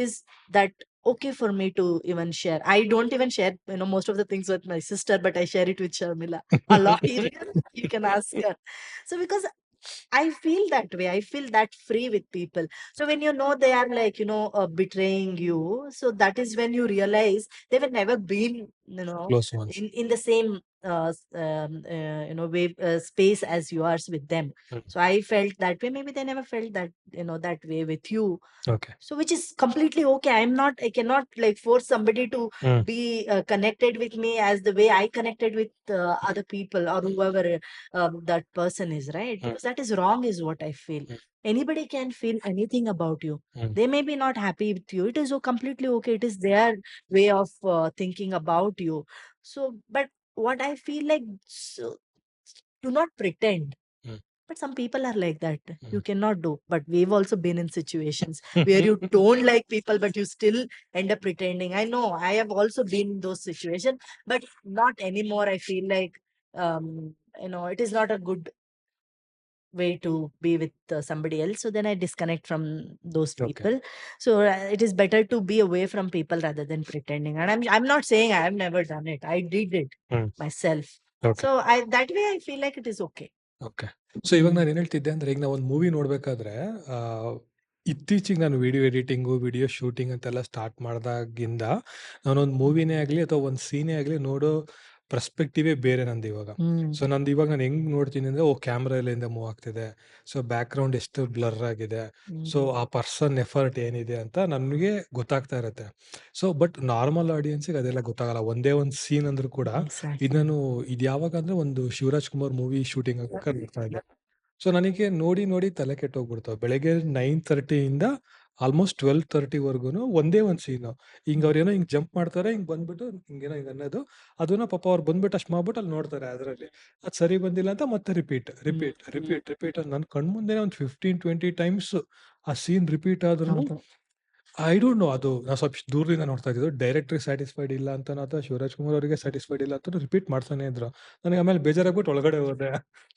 is that okay for me to even share. I don't even share, you know, most of the things with my sister, but I share it with Sharmila a lot. You can ask her. So because I feel that way. I feel that free with people. So when you know they are like, you know, betraying you, so that is when you realize they were never been close once. in the same wave space as yours with them. Hmm. So I felt that way. Maybe they never felt that, that way with you. Okay. So which is completely okay. I cannot like force somebody to hmm. be connected with me as the way I connected with other people or whoever that person is, right? Hmm. Because that is wrong is what I feel. Hmm. Anybody can feel anything about you. Hmm. They may be not happy with you. It is completely okay. It is their way of thinking about you. So but what I feel like, so, do not pretend. Hmm. But some people are like that. You hmm. cannot do. But we've also been in situations where you don't like people, but you still end up pretending. I know I have also been in those situations, but not anymore. I feel like, it is not a good way to be with somebody else. So then I disconnect from those Okay. people. So it is better to be away from people rather than pretending. And I'm not saying I have never done it. I did it hmm. myself. Okay. So that way I feel like it is okay. Okay. So ಇವಾಗ ನಾನು ಏನು ಹೇಳ್ತಿದ್ದೆ ಅಂದರೆ, ಈಗ ನಾವು ಒಂದು movie ನೋಡಬೇಕಾದ್ರೆ ಇತ್ತೀಚೆಗೆ ನಾನು ವಿಡಿಯೋ ಎಡಿಟಿಂಗು, ವಿಡಿಯೋ ಶೂಟಿಂಗ್ ಅಂತೆಲ್ಲ ಸ್ಟಾರ್ಟ್ ಮಾಡಿದಾಗಿಂದ ನಾನೊಂದು ಮೂವಿನೇ ಆಗಲಿ ಅಥವಾ ಒಂದು ಸೀನೇ ಆಗಲಿ ನೋಡೋ ಪರ್ಸ್ಪೆಕ್ಟಿವೇ ಬೇರೆ ನಂದು ಇವಾಗ. ಸೊ ನಂದು ಇವಾಗ ನಾನು ಹೆಂಗೆ ನೋಡ್ತೀನಿ ಅಂದರೆ, ಕ್ಯಾಮ್ರಾ ಎಲ್ಲಿಂದ ಮೂವ್ ಆಗ್ತಿದೆ, ಸೊ ಬ್ಯಾಕ್ಗ್ರೌಂಡ್ ಎಷ್ಟು ಬ್ಲರ್ ಆಗಿದೆ, ಸೊ ಆ ಪರ್ಸನ್ ಎಫರ್ಟ್ ಏನಿದೆ ಅಂತ ನನಗೆ ಗೊತ್ತಾಗ್ತಾ ಇರುತ್ತೆ. ಸೊ ಬಟ್ ನಾರ್ಮಲ್ ಆಡಿಯನ್ಸಿಗೆ ಅದೆಲ್ಲ ಗೊತ್ತಾಗಲ್ಲ. ಒಂದೇ ಒಂದು ಸೀನ್ ಅಂದ್ರೂ ಕೂಡ ಇದು ನಾನು ಇದು ಯಾವಾಗ ಅಂದರೆ ಒಂದು ಶಿವರಾಜ್ ಕುಮಾರ್ ಮೂವಿ ಶೂಟಿಂಗ್ ಆಗ್ಬೇಕಾದ್ರೆ ನೋಡ್ತಾ ಇದ್ದೆ. ಸೊ ನನಗೆ ನೋಡಿ ನೋಡಿ ತಲೆ ಕೆಟ್ಟೋಗ್ಬಿಡ್ತಾವೆ. ಬೆಳಗ್ಗೆ 9:30 ಇಂದ ಆಲ್ಮೋಸ್ಟ್ 12:30 ಒಂದೇ ಒಂದು ಸೀನು. ಹಿಂಗೆ ಅವ್ರೇನೋ ಹಿಂಗೆ ಜಂಪ್ ಮಾಡ್ತಾರೆ, ಹಿಂಗೆ ಬಂದ್ಬಿಟ್ಟು ಹಿಂಗೇನೋ ಹಿಂಗೆ ಅನ್ನೋದು, ಅದನ್ನ ಪಾಪ ಅವ್ರು ಬಂದ್ಬಿಟ್ಟು ಅಷ್ಟು ಮಾಡ್ಬಿಟ್ಟು ಅಲ್ಲಿ ನೋಡ್ತಾರೆ ಅದರಲ್ಲಿ. ಅದು ಸರಿ ಬಂದಿಲ್ಲ ಅಂತ ಮತ್ತೆ ರಿಪೀಟ್ ರಿಪೀಟ್ ರಿಪೀಟ್ ರಿಪೀಟ್ ಅಂತ ನನ್ನ ಕಣ್ಮುಂದೆನೇ ಒಂದು 15-20 ಟೈಮ್ಸ್ ಆ ಸೀನ್ ರಿಪೀಟ್ ಆದ್ರೂ ಐ ಡೋಂಟ್ ನೋ, ಅದು ನಾವು ಸ್ವಲ್ಪ ದೂರದಿಂದ ನೋಡ್ತಾ ಇದ್ದಿದ್ದು. ಡೈರೆಕ್ಟ್ರಿಗೆ ಸ್ಯಾಟಿಸ್ಫೈಡ್ ಇಲ್ಲ ಅಂತನೋ ಅಥವಾ ಶಿವರಾಜ್ ಕುಮಾರ್ ಅವರಿಗೆ ಸ್ಯಾಟಿಸ್ಫೈಡ್ ಇಲ್ಲ ಅಂತ ರಿಪೀಟ್ ಮಾಡ್ತಾನೆ ಇದ್ರು. ನನಗೆ ಆಮೇಲೆ ಬೇಜಾರಾಗ್ಬಿಟ್ಟು ಒಳಗಡೆ ಹೋದೆ.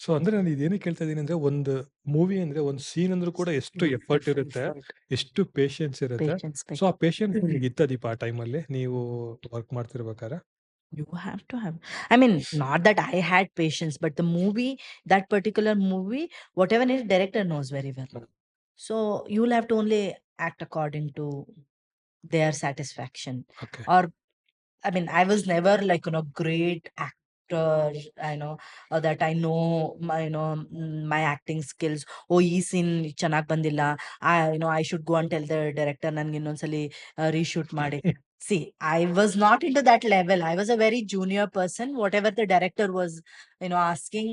ಸೊ ಅಂದ್ರೆ ನಾನು ಇದೇನಕ್ಕೆ ಕೇಳ್ತಾ ಇದ್ದೀನಿ ಅಂದ್ರೆ, ಒಂದು ಮೂವಿ ಅಂದ್ರೆ ಒಂದು ಸೀನ್ ಅಂದ್ರೂ ಕೂಡ ಎಷ್ಟು ಎಫರ್ಟ್ ಇರುತ್ತೆ, ಎಷ್ಟು ಪೇಷನ್ಸ್ ಇರುತ್ತೆ. ಸೊ ಆ ಪೇಷನ್ಸ್ ನಿಮಗೆ ಇತ್ತ ದೀಪ ಆ ಟೈಮಲ್ಲಿ ನೀವು work ಮಾಡ್ತಿರ್ಬೇಕಾರೆ? You have to have. I mean, not that I had patience, but the movie, that particular movie, whatever is director knows very well. So you'll have to only act according to their satisfaction. Okay. Or I mean, I was never like, great actor, that I know my, my acting skills. Oh, ee scene ಚೆನ್ನಾಗ್ ಬಂದಿಲ್ಲ. I should go and tell the director ನನ್ಗೆ ಇನ್ನೊಂದ್ಸಲಿ reshoot ಮಾಡಿ. See, I was not into that level. I was a very junior person. Whatever the director was, asking,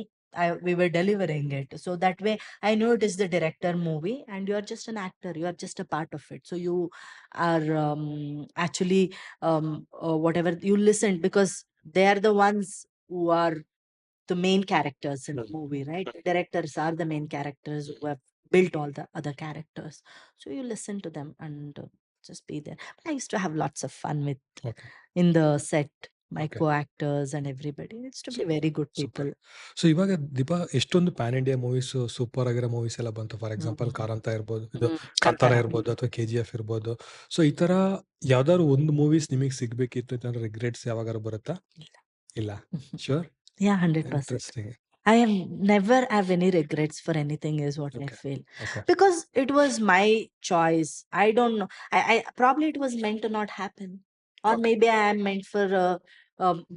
we were delivering it. So that way, I know it is the director movie, and you are just an actor. You are just a part of it. So you are actually whatever you listen, because they are the ones who are the main characters in the movie, right? The directors are the main characters who have built all the other characters. So you listen to them and just be there. I used to have lots of fun with okay. in the set, my Okay. co-actors and everybody. It's to be very good people. So ಇವಾಗ ದೀಪಾ ಎಷ್ಟೊಂದು PAN India movies, super ಆಗಿರೋ movies ಎಲ್ಲ ಬಂತು. For example Karanth ಇರ್ಬೋದು, ಇದು ಕಾಂತಾರ ಇರ್ಬೋದು, ಅಥವಾ KGF ಇರ್ಬೋದು. ಸೊ ಈ ತರ ಯಾವ್ದಾದ್ರು ಒಂದು ಮೂವೀಸ್ ನಿಮಗೆ ಸಿಗ್ಬೇಕಿತ್ತು ಅಂತಂದ್ರೆ ರಿಗ್ರೆಟ್ಸ್ ಯಾವಾಗಾರು ಬರುತ್ತಾ? ಇಲ್ಲ. Sure. Yeah, 100%. Interesting. I am never have any regrets for anything is what I Okay. feel. Okay. Because it was my choice. I don't know. I probably it was meant to not happen. Or Okay. maybe I am meant for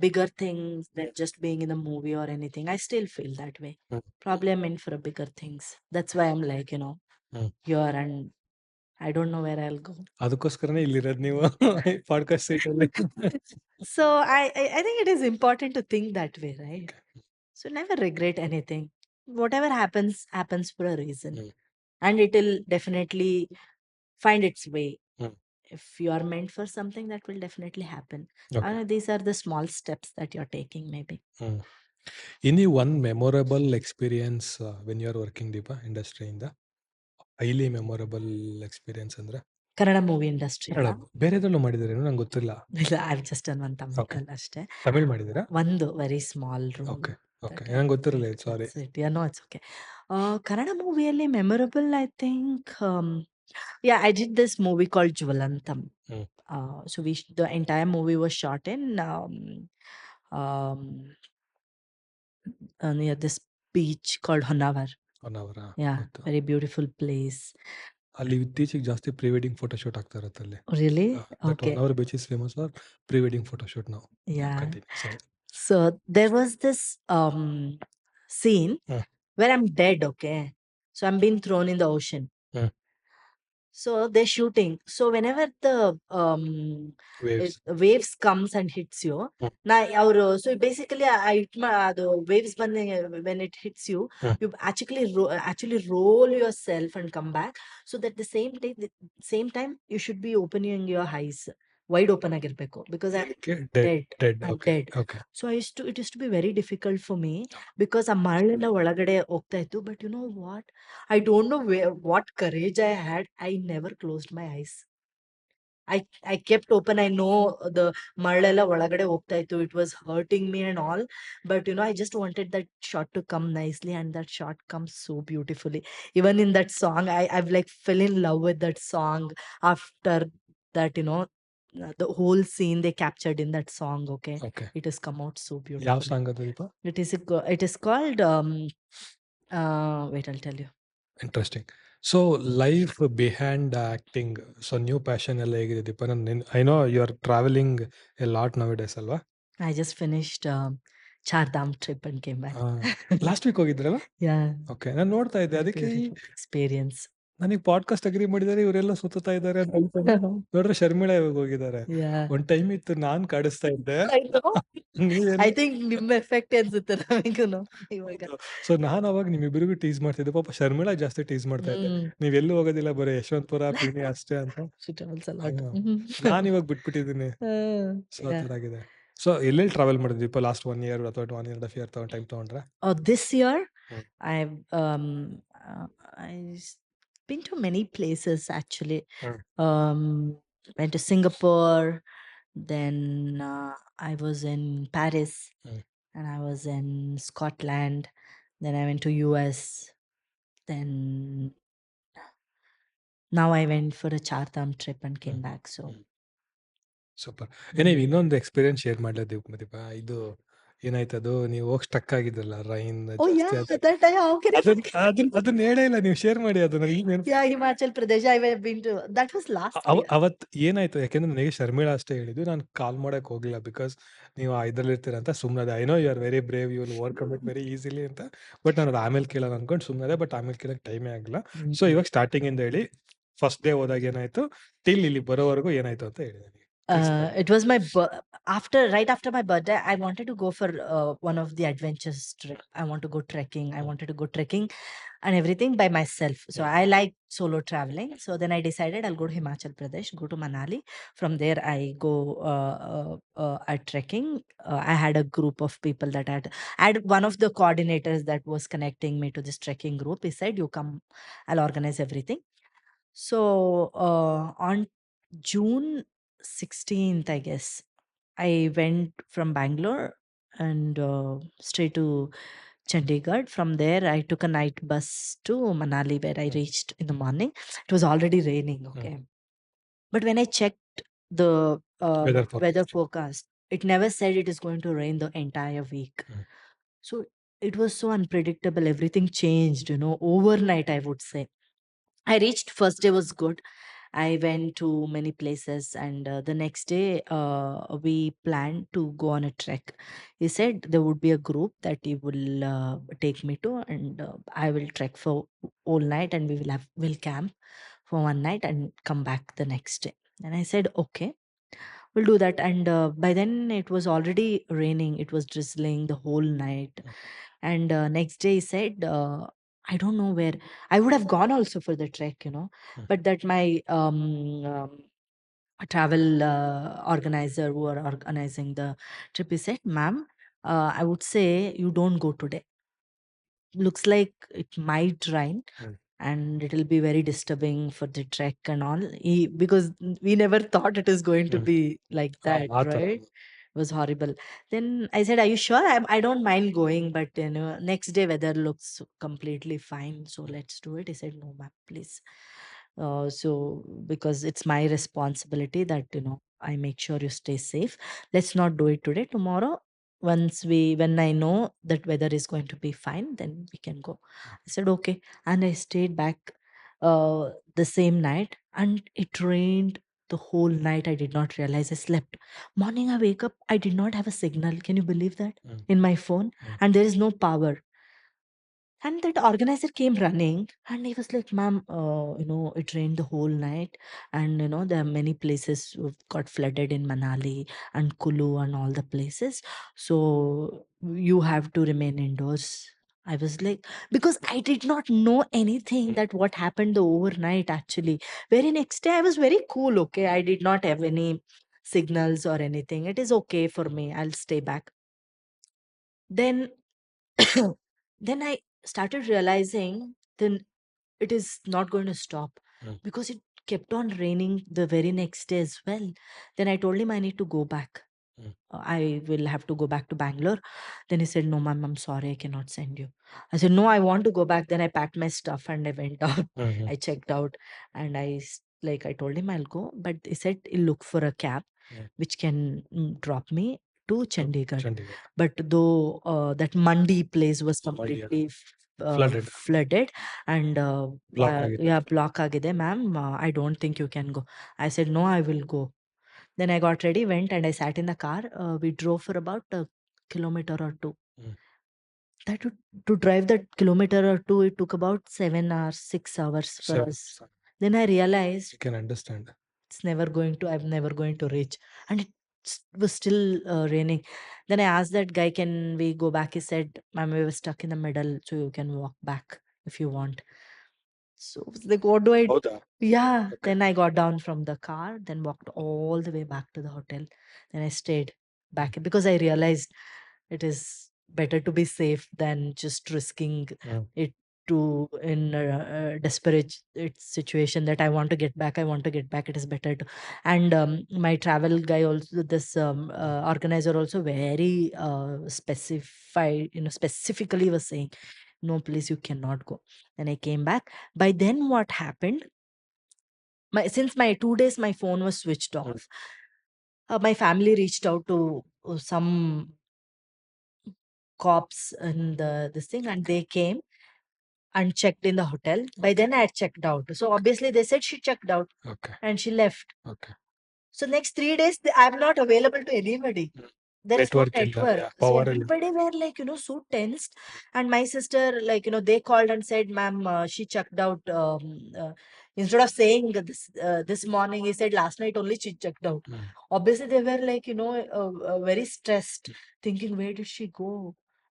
bigger things than just being in a movie or anything. I still feel that way. Probably I'm meant for a bigger things. That's why I'm like, here, and I don't know where I'll go. ಅದಕ್ಕೋಸ್ಕರನೇ ಇಲ್ಲಿರೋದು ನೀವು podcast ಸೀಟಲ್ಲಿ. So I think it is important to think that way, right? So never regret anything. Whatever happens, happens for a reason. And it will definitely find its way. If you are meant for something, that will definitely happen. Okay. These are the small steps that you're taking, maybe. Any one memorable experience when you are working Deepa ಇಂಡಸ್ಟ್ರಿಯಿಂದ? Highly memorable experience ಅಂದ್ರೆ? Kannada movie industry ಬೇರೆದ್ರಲ್ಲೂ ಮಾಡಿದಿರೇನೋ ನಂಗೆ ಗೊತ್ತಿಲ್ಲ. ಇಲ್ಲ, I just done one Tamil ಅಷ್ಟೇ. ತಮಿಳ್ ಮಾಡಿದಿರಾ? ಒಂದು very small role. Okay. Okay. ನಂಗೆ ಗೊತ್ತಿರಲಿಲ್ಲ, sorry. No, it's okay. Kannada ಮೂವಿಯಲ್ಲಿ memorable, I think, I did this movie called Jwalantam. So the entire movie was shot in near this beach called Honavar. Honavar, Yeah, very beautiful place. ಅಲ್ಲಿ ಇತ್ತೀಚೆಗೆ ಜಾಸ್ತಿ pre wedding photo shoot ಆಗ್ತಾ ಇರುತ್ತೆ ಅಲ್ಲಿ. Really? That one Okay. Our beach is famous for pre wedding photo shoot now. Yeah, Yeah. Continue. Sorry. So there was this scene hmm. where I'm dead, okay? So I'm being thrown in the ocean. Hmm. So they're shooting. So whenever the waves. waves comes and hits you, hmm. so basically the waves when it hits you, hmm. you actually roll yourself and come back. So that the same time you should be opening your eyes wide open ಆಗಿರ್ಬೇಕು because I'm dead. dead. Dead. I'm okay. dead. Okay. So it used to be very difficult for me because ಆ ಮರಳೆಲ್ಲ ಒಳಗಡೆ ಹೋಗ್ತಾ ಇತ್ತು. But you know what? I don't know what courage I had. I never closed my eyes. I kept open. I know the ಮರಳೆಲ್ಲ ಒಳಗಡೆ ಹೋಗ್ತಾ ಇತ್ತು. It was hurting me and all. But I just wanted that shot to come nicely, and that shot comes so beautifully. Even in that song, I've like fell in love with that song after that. The whole scene they captured in that song. Okay, okay. it has come out so ಯಾವ beautifully. Song ಅದು Deepa? It is called wait, I'll tell you. Interesting. So life behind acting. So new passion ಎಲ್ಲ ಹೇಗಿದೆ Deepa? I know you are travelling a lot nowadays ಅಲ್ವಾ? I just finished Char Dham trip and came back. Last week ಹೋಗಿದ್ರಲ್ಲ? Yeah, okay. ನಾನು ನೋಡ್ತಾ ಇದ್ದೆ. ಅದಕ್ಕೆ beautiful experience. ನನಗೆ podcast agree ಮಾಡಿದ್ದಾರೆ, ಇವರೆಲ್ಲ ಸುತ್ತಾ ಇದ್ದಾರೆ ಅಂತ ಅನ್ಕೊಂಡೆ. ನೋಡ್ರೆ ಶರ್ಮಿಳಾ ಇವಾಗ ಹೋಗಿದ್ದಾರೆ. Yeah, ಒಂದ್ ಟೈಮ್ ಇತ್ತು ನಾನ್ ಕಾಡಿಸ್ತಾ ಇದ್ದೆ. I know. ನೀವೇನು? I think ನಿಮ್ಮ ಎಫೆಕ್ಟ್ ಅನ್ಸುತ್ತೆ ನಮಗೂನು ಇವಾಗ. ಸೊ ನಾನು ಅವಾಗ ನಿಮ್ಮಿಬ್ಬರಿಗೂ ಟೀಸ್ ಮಾಡ್ತಿದ್ದೆ. ಪಾಪ ಶರ್ಮಿಳಾ ಜಾಸ್ತಿ ಟೀಸ್ ಮಾಡ್ತಾ ಇದ್ದೆ. ನೀವೆಲ್ಲೂ ಹೋಗೋದಿಲ್ಲ, ಬರೀ ಯಶವಂತಪುರ ಪಿನಿ ಅಷ್ಟೇ ಅಂತ. She travels a lot. ನಾನು ಇವಾಗ ಬಿಟ್ಬಿಟ್ಟಿದ್ದೀನಿ. ಸೊ ಆ Yeah. ಥರ ಆಗಿದೆ. ಸೊ ಎಲ್ಲೆಲ್ಲಿ ಟ್ರಾವೆಲ್ ಮಾಡಿದ್ವಿ ದೀಪ ಲಾಸ್ಟ್ 1 ಇಯರ್ ಅಥವಾ 1 ಇಯರ್ ಆಫ್ ಇಯರ್ ಟೈಮ್ ತಗೊಂಡ್ರೆ? This year, hmm. I've been to many places actually. Hmm. Um, went to Singapore, then I was in Paris, hmm. and I was in Scotland, then I went to US, then now I went for a Char Dham trip and came back. So super. ನೀವು ಇನ್ನೊಂದು experience share ಮಾಡ್ಲಾ ದೀಪ? ಇದು ಏನಾಯ್ತದು, ನೀವು ಹೋಗಿ stuck ಆಗಿದ್ರಲ್ಲ rain oh ಜಾಸ್ತಿ yeah, ಆದ್ರೆ. how can I forget? ಅದನ್ನ ಹೇಳೇ ಇಲ್ಲ ನೀವು, ಶೇರ್ ಮಾಡಿ ಅದು ನನಗೆ ನೆನಪು. Yeah, Himachal Pradesh. I have been to. That was last year. ಅವತ್ತು ಏನಾಯ್ತು, ಯಾಕೆಂದ್ರೆ ನನಗೆ ಶರ್ಮಿಳಾ ಅಷ್ಟೇ ಹೇಳಿದ್ದು, ನಾನು ಕಾಲ್ ಮಾಡಕ್ ಹೋಗಿಲ್ಲ ಬಿಕಾಸ್ ನೀವು ಇದ್ರಲ್ಲಿ ಇರ್ತೀರ ಅಂತ ಸುಮ್ಮನೆ. I know you are very brave, you will overcome it very easily ಅಂತ. ಬಟ್ ನಾನು ಅದು ಆಮೇಲೆ ಕೇಳೋಣ ಅನ್ಕೊಂಡು ಸುಮ್ಮನೆ. ಬಟ್ ಆಮೇಲೆ ಕೇಳಕ್ ಟೈಮೇ ಆಗಿಲ್ಲ. ಸೊ ಇವಾಗ ಸ್ಟಾರ್ಟಿಂಗ್ ಇಂದ ಹೇಳಿ, ಫಸ್ಟ್ ಡೇ ಹೋದಾಗ ಏನಾಯ್ತು, ಟಿಲ್ ಇಲ್ಲಿ ಬರೋವರೆಗೂ ಏನಾಯ್ತು ಅಂತ ಹೇಳಿ ನನಗೆ. It was my right after my birthday. I wanted to go for one of the adventures trip. I want to go trekking. I wanted to go trekking and everything by myself. So I like solo traveling. So then I decided I'll go to Himachal Pradesh, go to Manali. From there I go at trekking. I had a group of people that I had one of the coordinators that was connecting me to this trekking group. He said, "You come, I'll organize everything." So on June 16th, I guess, I went from Bangalore and straight to Chandigarh. From there, I took a night bus to Manali, where I reached in the morning. It was already raining, okay. But when I checked the Weather weather forecast. forecast, it never said it is going to rain the entire week. Mm. So it was so unpredictable. Everything changed, overnight, I would say. I reached, first day was good. I went to many places, and the next day we planned to go on a trek. He said there would be a group that he will take me to, and I will trek for all night, and we'll camp for one night and come back the next day. And I said, okay, we'll do that. And by then it was already raining. It was drizzling the whole night. And next day he said, I don't know where. I would have gone also for the trek, but that my travel organizer who are organizing the trip, he said, ma'am, I would say you don't go today. Looks like it might rain. And it will be very disturbing for the trek and all. Because we never thought it is going to be like that, ಆ ಥರ. right? It was horrible. Then I said, "Are you sure? I don't mind going, but next day weather looks completely fine, so let's do it." He said, "No, ma'am, please." So because it's my responsibility that I make sure you stay safe. Let's not do it today. Tomorrow, when I know that weather is going to be fine, then we can go. I said okay, and I stayed back. the same night, and it rained the whole night. I did not realize I slept. Morning, I wake up, I did not have a signal. Can you believe that? Mm. In my phone, Mm. and there is no power. And that organizer came running and he was like, ma'am, it rained the whole night. And, there are many places who got flooded in Manali and Kulu and all the places. So you have to remain indoors. I was like, because I did not know anything Mm. that what happened the overnight actually. Very next day, I was very cool. Okay. I did not have any signals or anything. It is okay for me. I'll stay back. Then then I started realizing then it is not going to stop Mm. because it kept on raining the very next day as well. Then I told him I need to go back. Mm. I will have to go back to Bangalore. Then he said, no, ma'am, I'm sorry, I cannot send you. I said, no, I want to go back. Then I packed my stuff and I went out. Mhm. I checked out and like I told him I'll go, but he said he'll look for a cab Mm. which can drop me to To Chandigarh. Chandigarh. But though that Mandi place was Mandy, completely flooded. flooded and Block ಆಗಿದೆ. yeah, block agide, ma'am. I don't think you can go. I said, no, I will go. Then I got ready, went, and I sat in the car. We drove for about a kilometer or two. Mm. That to drive that kilometer or two, it took about 7 hours, 6 hours for 7 us. hours. Then I realized You can understand. I'm never going to reach. And it was still raining. Then I asked that guy, can we go back? He said, ma'am, we were stuck in the middle, so you can walk back if you want. So I was like, what do I do? ಹೌದಾ? Yeah. Okay. Then I got down from the car, then walked all the way back to the hotel. Then I stayed back because I realized it is better to be safe than just risking Mm. it to in a desperate situation that I want to get back. I want to get back. It is better to. And my travel guy also, this organizer also very specifically was saying, no, please, you cannot go. Then I came back. By then, what happened? Since my 2 days, my phone was switched Mm. off. My family reached out to some cops and this thing, and they came and checked in the hotel. By then, I had checked out. So obviously, they said she checked out Okay. and she left. Okay. So next 3 days, I'm not available to anybody. Mm. There is no Network ಇಲ್ಲ. network. Yeah, So power ಇಲ್ಲ. everybody were like, so tensed. And my sister, like, they called and said, ma'am, she checked out. Instead of saying this morning, he said last night only she checked out. Mm. Obviously, they were like, very stressed, thinking, where did she go?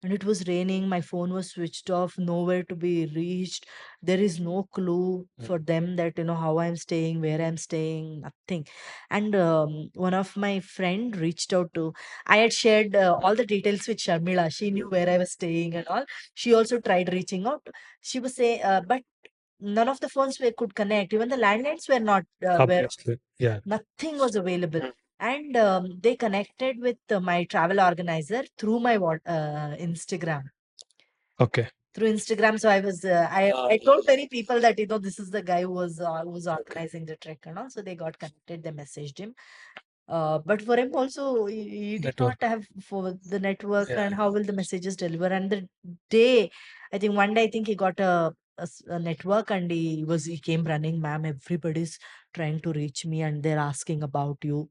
And it was raining. My phone was switched off, nowhere to be reached. There is no clue Mm. for them that, how I'm staying, where I'm staying, nothing. And one of my friend reached out to, I had shared all the details with Sharmila. She knew where I was staying and all. She also tried reaching out. She was saying, but none of the phones could connect. Even the landlines were not, Obviously. Yeah. nothing was available. Mm. And they connected with my travel organizer through my Instagram. Okay. Through Instagram. So I was, I told many people that, this is the guy who was Okay. organizing the trek and all. So they got connected, they messaged him. But for him also, he did not Network. have for the network, Yeah. and how will the messages deliver? And the day, I think one day, I think he got a network, and he came running, ma'am. Everybody's trying to reach me, and they're asking about you.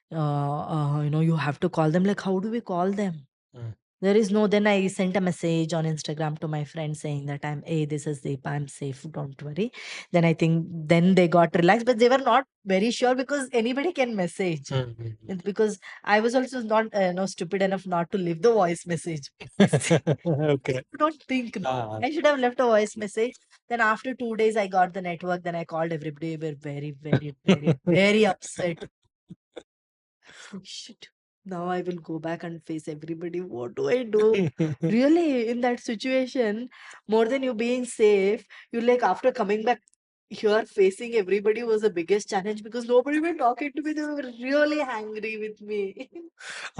You have to call them. Like, how do we call them? Mm. There is no. Then I sent a message on Instagram to my friend saying that hey, this is Deepa, I'm safe, don't worry. Then I think then they got relaxed, but they were not very sure because anybody can message. Mm. Mm. It's because I was also not stupid enough not to leave the voice message. Okay. Don't think. No. Ah. I should have left a voice message. Then after 2 days, I got the network. Then I called everybody. They were very, very, very, very upset. Like, shit. Now I will go back and face everybody. What do I do? Really, in that situation, more than you being safe, you like after coming back here, facing everybody was the biggest challenge because nobody were talking to me. They were really angry with me.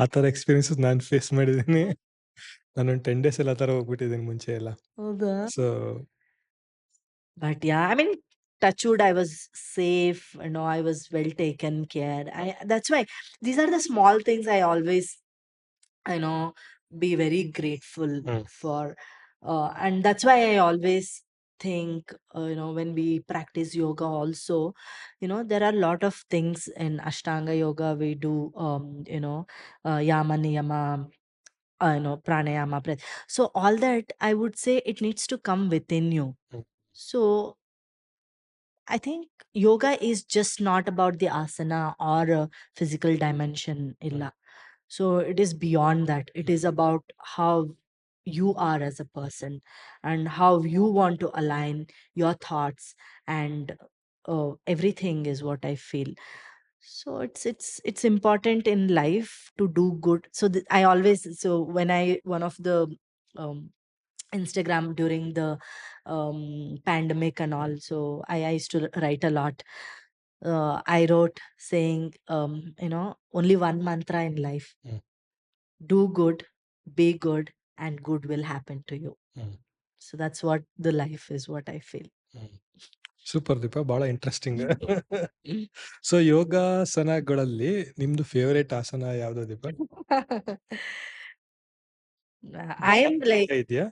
ಆ ಥರ experiences ನಾನು face ಮಾಡಿದ್ದೀನಿ. ನಾನೊಂದು 10 days ಎಲ್ಲ ಆ ಥರ ಹೋಗ್ಬಿಟ್ಟಿದ್ದೀನಿ ಮುಂಚೆ ಎಲ್ಲ. ಹೌದಾ? So But yeah, I mean, touchwood, I was safe. I was well taken care. That's why these are the small things I always, you know, be very grateful mm. for. And that's why I always think, when we practice yoga also, there are a lot of things in Ashtanga yoga we do, yama niyama, pranayama, breath. So all that, I would say, it needs to come within you. Mm. So I think yoga is just not about the asana or a physical dimension, illa. So it is beyond that. It is about how you are as a person and how you want to align your thoughts, and everything is what I feel. So it's important in life to do good. So I always, so when I one of the um, Instagram during the pandemic and all. So I used to write a lot. I wrote saying, only one mantra in life: Mm. do good, be good, and good will happen to you. Mm. So that's what the life is, what I feel. Mm. Super Deepa, ಬಹಳ interesting. So ಯೋಗಾಸನಗಳಲ್ಲಿ ನಿಮ್ದು favourite ಆಸನ ಯಾವ್ದು ದೀಪ? I am like, ಇದೆಯಾ?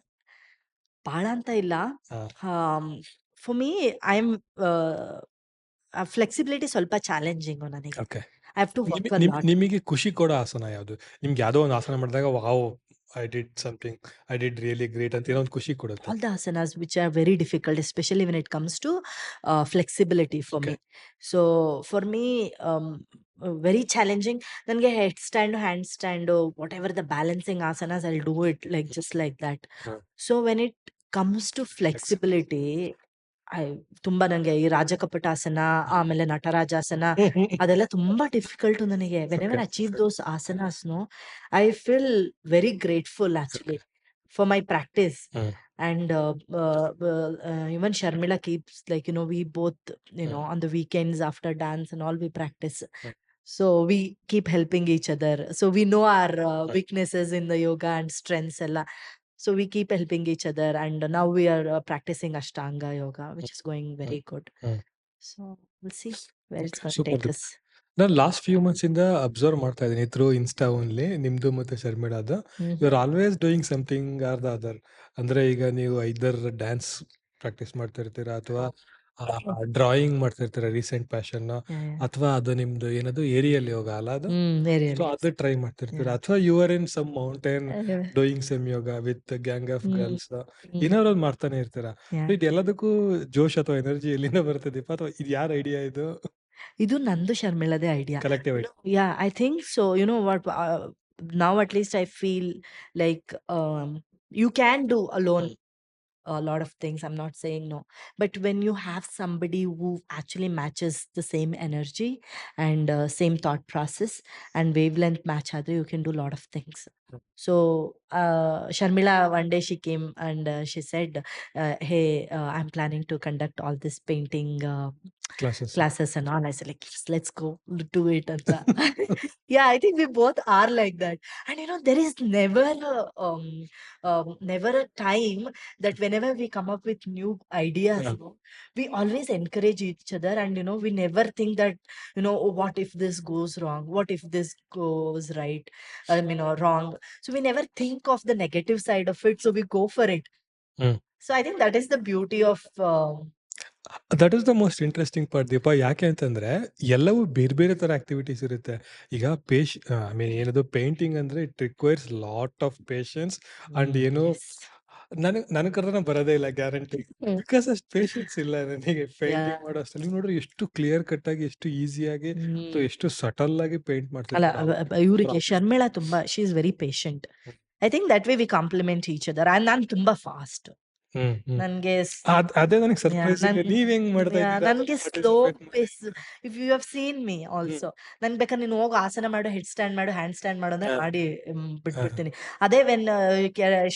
ಬಾಳ ಅಂತ ಇಲ್ಲ. ಹಾ. For me, I'm flexibility ಸ್ವಲ್ಪ ಚಾಲೆಂಜಿಂಗು ನನಗೆ. Okay. I have to work a lot. ನಿಮಗೆ ಖುಷಿ ಕೊಡೋ ಆಸನ ಯಾವುದು? ನಿಮ್ಗೆ ಯಾವುದೋ ಒಂದು ಆಸನ ಮಾಡಿದಾಗ wow, I did something, I did really great ಅಂತ ಏನೋ ಒಂದು ಖುಷಿ ಕೊಡುತ್ತೆ. All the asanas which are very difficult, especially when it comes to flexibility for Okay. me. So for me, very challenging. ನನಗೆ head stand, hand stand, whatever the balancing asanas, I'll do it like just like that. ಹಾ. So when it comes to flexibility, I ತುಂಬಾ ನಂಗೆ ಈ ರಾಜಕಪಟಾಸನ, ಆಮೇಲೆ ನಟರಾಜಾಸನ, ಅದೆಲ್ಲ ತುಂಬಾ difficult ನನಗೆ. Whenever Okay. I achieve those asanas, no, I feel very grateful actually for my practice. Hmm. And even Sharmila keeps, like, we both, on the weekends after dance and all, we practice. Mm. So we keep helping each other. So we know our weaknesses in the yoga and strengths ella. So we keep helping each other. And now we are practicing Ashtanga yoga, which is going very good. So we'll see where it's going to super take Deepa. us. ನಾನು last few months ಇಂದ observe ಮಾಡ್ತಾ ಇದ್ದೀನಿ through Insta only, ನಿಮ್ದು ಮತ್ತೆ ಶರ್ಮಿಳಾದು. You are always doing something or the other. ಅಂದ್ರೆ ಈಗ ನೀವು ಐದರ್ ಡ್ಯಾನ್ಸ್ ಪ್ರಾಕ್ಟೀಸ್ ಮಾಡ್ತಾ ಇರ್ತೀರಾ, ಅಥವಾ ಡ್ರಾಯಿಂಗ್ ಮಾಡ್ತಾ ಇರ್ತೀರಾ, ರೀಸೆಂಟ್ ಪ್ಯಾಷನ್, ಅಥವಾ ಅದು ನಿಮ್ದು ಏನದು ಏರಿಯಲ್ ಯೋಗ ಅಲ್ಲ ಅದು, ಸೊ ಅದು ಟ್ರೈ ಮಾಡ್ತಿರ್ತೀರಾ, ಅಥವಾ you are in some mountain doing some yoga with gang of girls, ಏನಾದ್ರು ಒಂದು ಮಾಡ್ತಾನೆ ಇರ್ತೀರಾ. ಇದು ಎಲ್ಲದಕ್ಕೂ ಜೋಶ್ ಅಥವಾ ಎನರ್ಜಿ ಎಲ್ಲಿಂದ ಬರ್ತದೀಪ, ಅಥವಾ ಇದು ಯಾರ ಐಡಿಯಾ ಇದು? ಇದು ನಂದು ಶರ್ಮಿಳದೇ idea. Collective idea. Yeah, I think so. You know what? Now at least I feel like you can do alone a lot of things. I'm not saying no. But when you have somebody who actually matches the same energy and same thought process and wavelength match other, you can do a lot of things. So Sharmila, one day she came and she said, hey, I'm planning to conduct all this painting classes and all. I said, like, yes, let's go do it. Anta. Yeah, I think we both are like that. And there is never a time that whenever we come up with new ideas, Yeah. we always encourage each other. And we never think that, oh, what if this goes wrong? What if this goes right? I mean, or wrong. So we never think of the negative side of it. So we go for it. So I think that is the beauty of that is the most interesting part Deepa. ಯಾಕೆ ಅಂತಂದ್ರೆ ಎಲ್ಲವೂ ಬೇರೆ ಬೇರೆ ತರ activities ಇರುತ್ತೆ. ಈಗ I mean ಏನದು painting ಅಂದ್ರೆ it requires lot of patience and ಏನು, yes. ನನಗೆ ಕರ್ನ ಬರೋದೇ ಇಲ್ಲ ಗ್ಯಾರಂಟಿ, ಬಿಕಾಸ್ ಅಷ್ಟು ಪೇಷನ್ಸ್ ಇಲ್ಲ ನನಗೆ ಪೇಂಟಿಂಗ್ ಮಾಡೋ ಅಷ್ಟಲ್ಲಿ. ನೀವು ನೋಡ್ರಿ ಎಷ್ಟು ಕ್ಲಿಯರ್ ಕಟ್ ಆಗಿ, ಎಷ್ಟು ಈಸಿಯಾಗಿ, ಅಥವಾ ಎಷ್ಟು ಸಟಲ್ ಆಗಿ ಪೇಂಟ್ ಅಲ್ಲ, ಮಾಡ್ತಿರ್ತಾರೆ. ಇವರಿಗೆ ಶರ್ಮಿಳಾ ತುಂಬಾ, she is very patient. I think that way we complement each other. ನಾನು ತುಂಬಾ ಫಾಸ್ಟ್. ನನ್ಗೆ ಅದೇ ನನಗೆ ಸರ್ಪ್ರೈಸಿಂಗ್. ನೀವ್ ಹೆಂಗ್ ಮಾಡ್ತಾ ಇದ್ದೀರಾ ನನ್ಗೆ ಸ್ಲೋ participate ಮಾಡಿ? Pace. If you have seen me also, ನನ್ ಬೇಕಾದ್ರೆ ನೀನು ಹೋಗಿ ಆಸನ ಮಾಡು, ಹೆಡ್ ಸ್ಟ್ಯಾಂಡ್ ಮಾಡು, ಹ್ಯಾಂಡ್ ಸ್ಟ್ಯಾಂಡ್ ಮಾಡು ಅಂದ್ರೆ ಮಾಡಿ ಬಿಟ್ಬಿಡ್ತೀನಿ. ಅದೇ when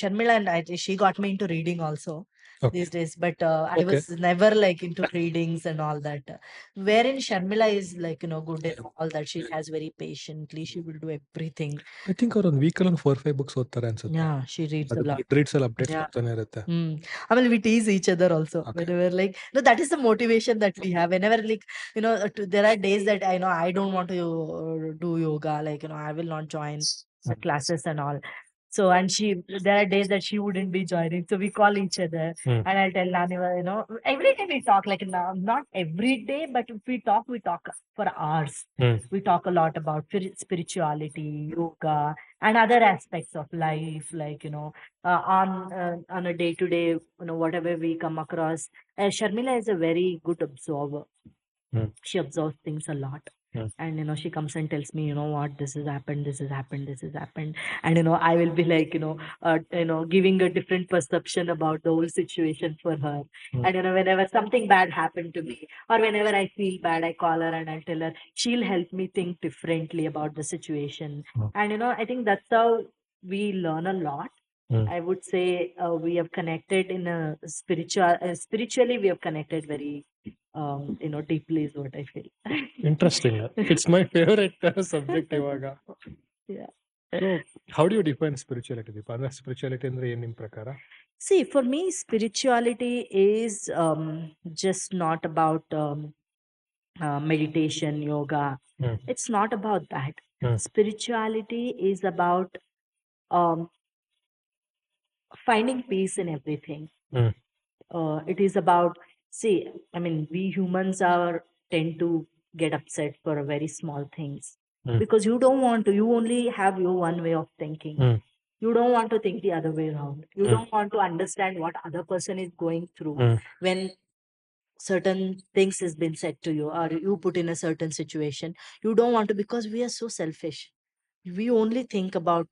Sharmila and she got me into reading also these days, but I was never like into readings and all that. Wherein Sharmila is like, good in all that. She has very patiently, she will do everything. I think ಅವ್ರು ಒಂದು ವೀಕಲ್ಲಿ ಒಂದು 4-5 books ಓದ್ತಾರೆ ಅನ್ಸುತ್ತೆ. Yeah, she reads a lot. Reads ಅಲ್ಲಿ updates ಬರ್ತಾನೆ ಇರುತ್ತೆ. ಆಮೇಲೆ we tease each other also. Whenever, like, no, that is the motivation that we have. Whenever, like, there are days that I don't want to do yoga, like, I will not join the classes and all. So, and there are days that she wouldn't be joining. So we call each other, and I'll tell Naniva, every day we talk, like not every day, but if we talk for hours. We talk a lot about spirituality, yoga, and other aspects of life, like, on a day to day, whatever we come across. Sharmila is a very good observer. She observes things a lot. And she comes and tells me, what, this has happened, this has happened, this has happened. And I will be like, giving a different perception about the whole situation for her. And whenever something bad happened to me, or whenever I feel bad, I call her and I'll tell her, she'll help me think differently about the situation. And I think that's how we learn a lot. I would say we have connected in a spiritually we have connected very deeply is what I feel. Interesting. It's my favorite subject ಇವಾಗ. Yeah. So, how do you define spirituality, Deepa? ಅಂದ್ರೆ spirituality ಅಂದ್ರೆ ಏನ್ ನಿಮ್ ಪ್ರಕಾರ? See, for me, spirituality is just not about meditation, yoga. It's not about that. Spirituality is about um, finding peace in everything. It is about, see, I mean, we humans are tend to get upset for very small things, because you don't want to, you only have your one way of thinking. You don't want to think the other way around. You don't want to understand what other person is going through when certain things has been said to you, or you put in a certain situation. You don't want to, because we are so selfish. We only think about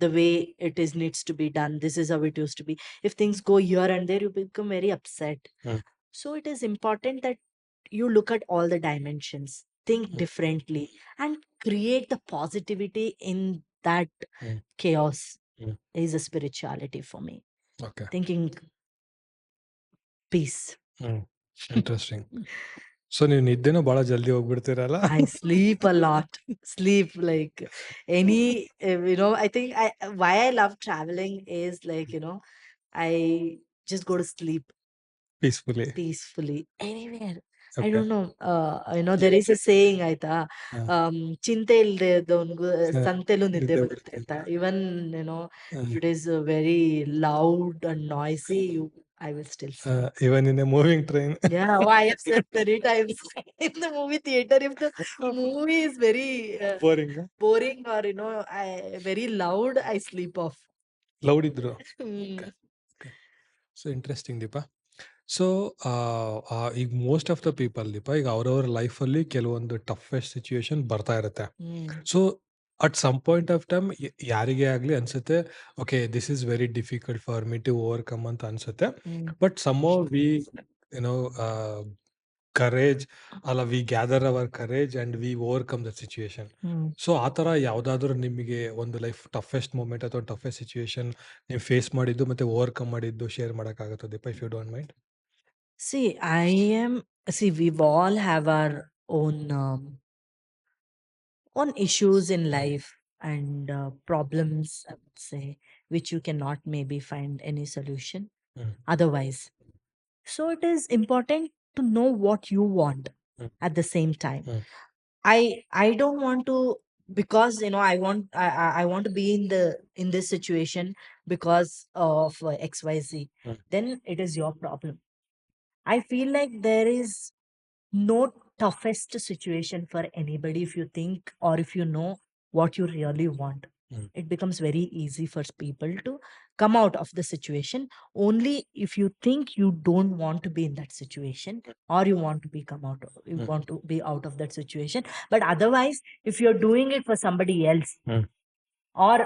the way it is needs to be done. This is how it used to be. If things go here and there, you become very upset. So it is important that you look at all the dimensions, think differently, and create the positivity in that chaos. Is a spirituality for me. Okay. Thinking peace. Interesting. So ನೀವು ನಿದ್ದೆನೂ ಬಹಳ ಜಲ್ದಿ ಹೋಗ್ಬಿಡ್ತೀರಲ್ಲ? I sleep a lot. Sleep like any, I think why I love traveling is like, I just go to sleep Peacefully. peacefully anywhere. I Okay. don't know. There is a saying, ಆಯ್ತಾ, ಚಿಂತೆ ಇಲ್ದೆ ಇದ್ದವನ್ಗೂ ಸಂತೆಲೂ ನಿದ್ದೆ ನಿದ್ದೆ ಬರುತ್ತೆ ಬರುತ್ತೆ. ಅಂತ. Even, if it is very loud and noisy, I will still sleep. Even in a moving train. Yeah, I have said many times in the movie theater, if the movie is very Boring. boring, or very loud, I sleep off. Loud ಇದ್ರು. Hmm. So interesting Deepa. So ಈಗ most of the people Deepa, ಈಗ ಅವ್ರವ್ರ ಲೈಫಲ್ಲಿ ಕೆಲವೊಂದು toughest situation ಬರ್ತಾ ಇರುತ್ತೆ. So at some point of time ಯಾರಿಗೇ ಆಗಲಿ ಅನ್ಸುತ್ತೆ, okay this is very difficult for me to overcome ಅಂತ ಅನ್ಸುತ್ತೆ. ಬಟ್ ಸಮ್ ವಿ ಕರೇಜ್ ಅಲ್ಲ, we gather our courage and we overcome the situation. So ಆ ಥರ ಯಾವುದಾದ್ರೂ ನಿಮಗೆ ಒಂದು ಲೈಫ್ ಟಫೆಸ್ಟ್ ಮೂಮೆಂಟ್ ಅಥವಾ ಟಫೆಸ್ಟ್ ಸಿಚುವೇಶನ್ ನೀವು ಫೇಸ್ ಮಾಡಿದ್ದು ಮತ್ತೆ ಓವರ್ಕಮ್ ಮಾಡಿದ್ದು ಶೇರ್ ಮಾಡೋಕ್ಕಾಗುತ್ತದೆ Deepa, if you don't mind? See, we all have our own issues in life, and problems, I would say, which you cannot maybe find any solution otherwise. So it is important to know what you want at the same time. I don't want to, because I want to be in this situation because of XYZ. Then it is your problem. I feel like there is no toughest situation for anybody if you think, or if you know what you really want. It becomes very easy for people to come out of the situation only if you think you don't want to be in that situation, or you want to be you want to be out of that situation. But otherwise, if you're doing it for somebody else, or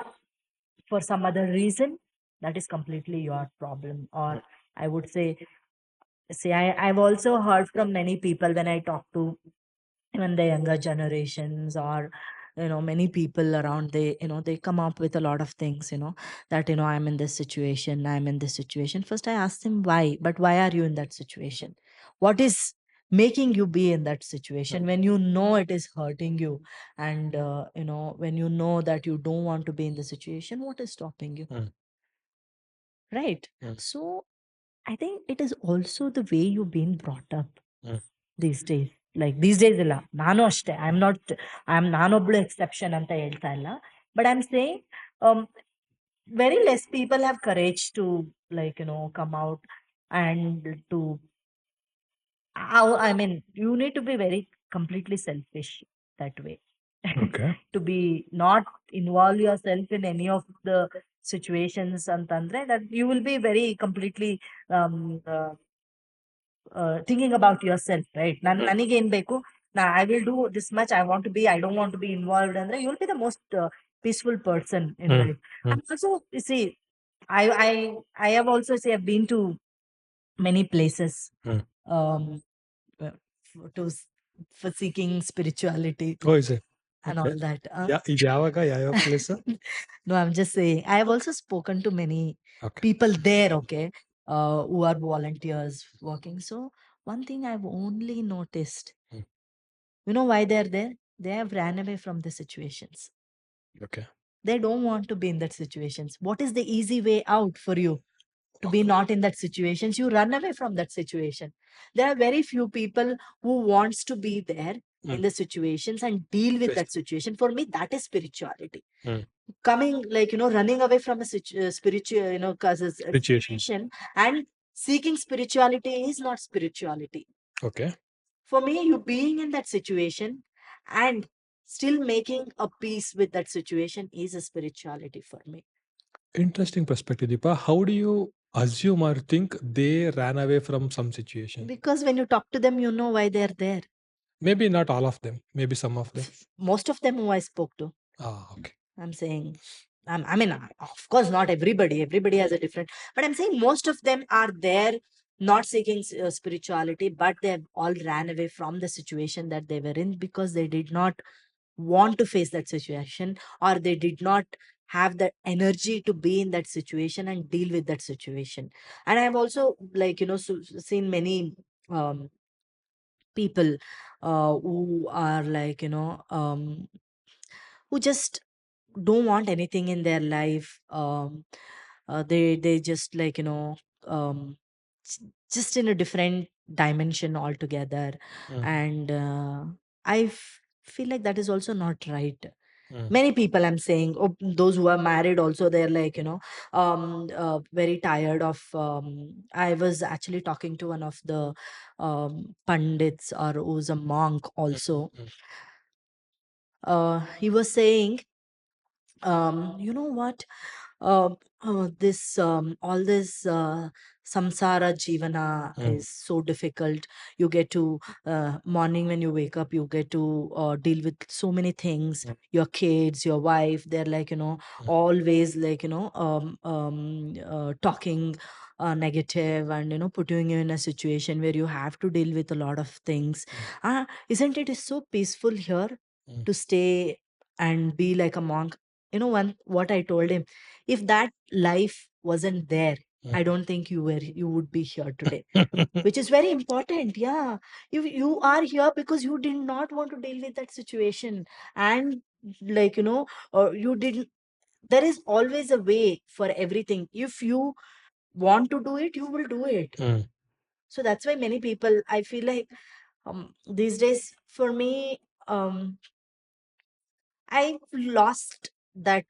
for some other reason, that is completely your problem. Or I would say, see, I've also heard from many people when I talk to even the younger generations, or many people around, they come up with a lot of things, that I'm in this situation. First I ask them why, but why are you in that situation? What is making you be in that situation when you know it is hurting you? And when you know that you don't want to be in the situation, what is stopping you? Right. So I think it is also the way you've been brought up these days. Like these days ಇಲ್ಲ, ನಾನು ಅಷ್ಟೇ, I am ನಾನೊಬ್ಳು exception ಅಂತ ಹೇಳ್ತಾ ಇಲ್ಲ, but I am saying very less people have courage to, like, come out and to, I mean, you need to be very completely selfish that way. Okay. To be not involve yourself in any of the situations ಅಂತಂದ್ರೆ that you will be very completely um, uh, thinking about yourself, right? ನನಗೇನ್ ಬೇಕು, I will do this much, I don't want to be involved ಅಂದ್ರೆ you will be the most peaceful person in Mm, life. mm, And also, you see, I I I have also say I've been to many places, mm. um uh, to for seeking spirituality Oh, is it? and Okay. all that. ಇದು ಯಾವಾಗ ಯಾವ್ಯಾವ place? No, I'm just saying. I have also spoken to many Okay. people there, okay, who are volunteers working. So, one thing I've only noticed, Mm. you know why they're there? They have ran away from the situations. Okay. They don't want to be in that situations. What is the easy way out for you? To be Okay. not in that situations, you run away from that situation. There are very few people who wants to be there in Mm. the situations and deal with Face. that situation. For me, that is spirituality. Mm. Coming, like, running away from a spiritual, causes a Situations. situation, and seeking spirituality is not spirituality. Okay. For me, you being in that situation and still making a peace with that situation is a spirituality for me. Interesting perspective, Deepa. How do you assume or think they ran away from some situation? Because when you talk to them, you know why they're there. Maybe not all of them. Maybe some of them. Most of them who I spoke to, Ah, okay. I'm saying, I mean, of course, not everybody. Everybody has a different, but I'm saying most of them are there not seeking spirituality, but they have all ran away from the situation that they were in because they did not want to face that situation, or they did not have the energy to be in that situation and deal with that situation. And I've also, like, seen many um, people who are, like, who just don't want anything in their life. They just, like, j- just in a different dimension altogether. Mm. And feel like that is also not right. Mm. Many people, I'm saying, those who are married also, they're like, very tired of, I was actually talking to one of the pandits, or who's a monk also. Mm. He was saying, you know what, uh, this all this samsara jivana Mm. is so difficult. You get to, morning when you wake up, you get to deal with so many things. Mm. Your kids, your wife, they're like, Mm. always, like, talking negative, and putting you in a situation where you have to deal with a lot of things. Mm. Isn't it is so peaceful here Mm. to stay and be like a monk? One what I told him, if that life wasn't there, Mm. I don't think you would be here today, which is very important. Yeah, you are here because you did not want to deal with that situation. And, like, you didn't, there is always a way for everything. If you want to do it, you will do it. Mm. So that's why many people, I feel like, these days, for me, I've lost that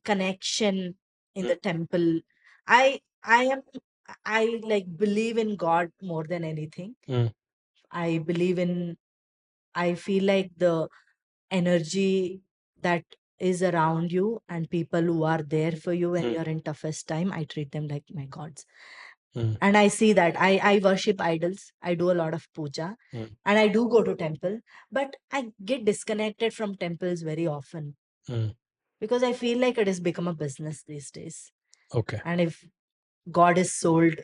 connection in the temple. I i am i like believe in God more than anything. Mm. I believe in, I feel like the energy that is around you and people who are there for you when Mm. you're in toughest time, I treat them like my gods. Mm. And I see that I worship idols, I do a lot of puja, Mm. and I do go to temple, but I get disconnected from temples very often Mm. because I feel like it has become a business these days. Okay. And if God is sold,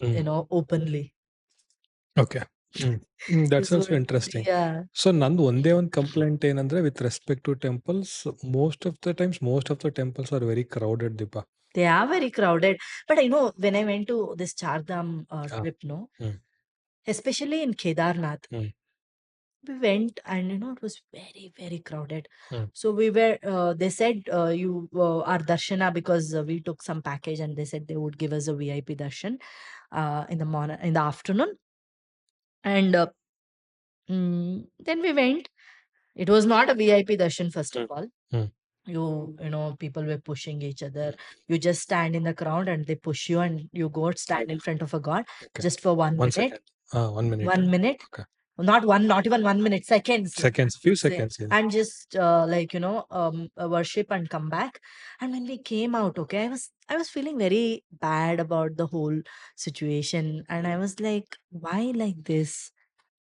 Mm. openly. Okay. Mm. Mm. That's Is also what, interesting. yeah. So ನಂದು ಒಂದೇ ಒಂದು complaint ಏನಂದ್ರೆ with respect to temples, most of the temples are very crowded, Deepa. They are very crowded. But when I went to this Chardham Ah. trip, no, Mm. especially in Kedarnath, Mm. we went, and it was very, very crowded. Mm. So we were, they said, you are darshana, because we took some package, and they said they would give us a VIP darshan in the morning, in the afternoon. And then we went. It was not a VIP darshan, first of Mm. all. Mm. People were pushing each other. You just stand in the crowd and they push you and you go stand in front of a god Okay. just for 1 minute. Second. 1 minute. 1 minute. Okay. Not even 1 minute, seconds. Seconds. Few say, seconds. Yeah. and just worship and come back. And when we came out, okay, I was feeling very bad about the whole situation, and I was like, why like this?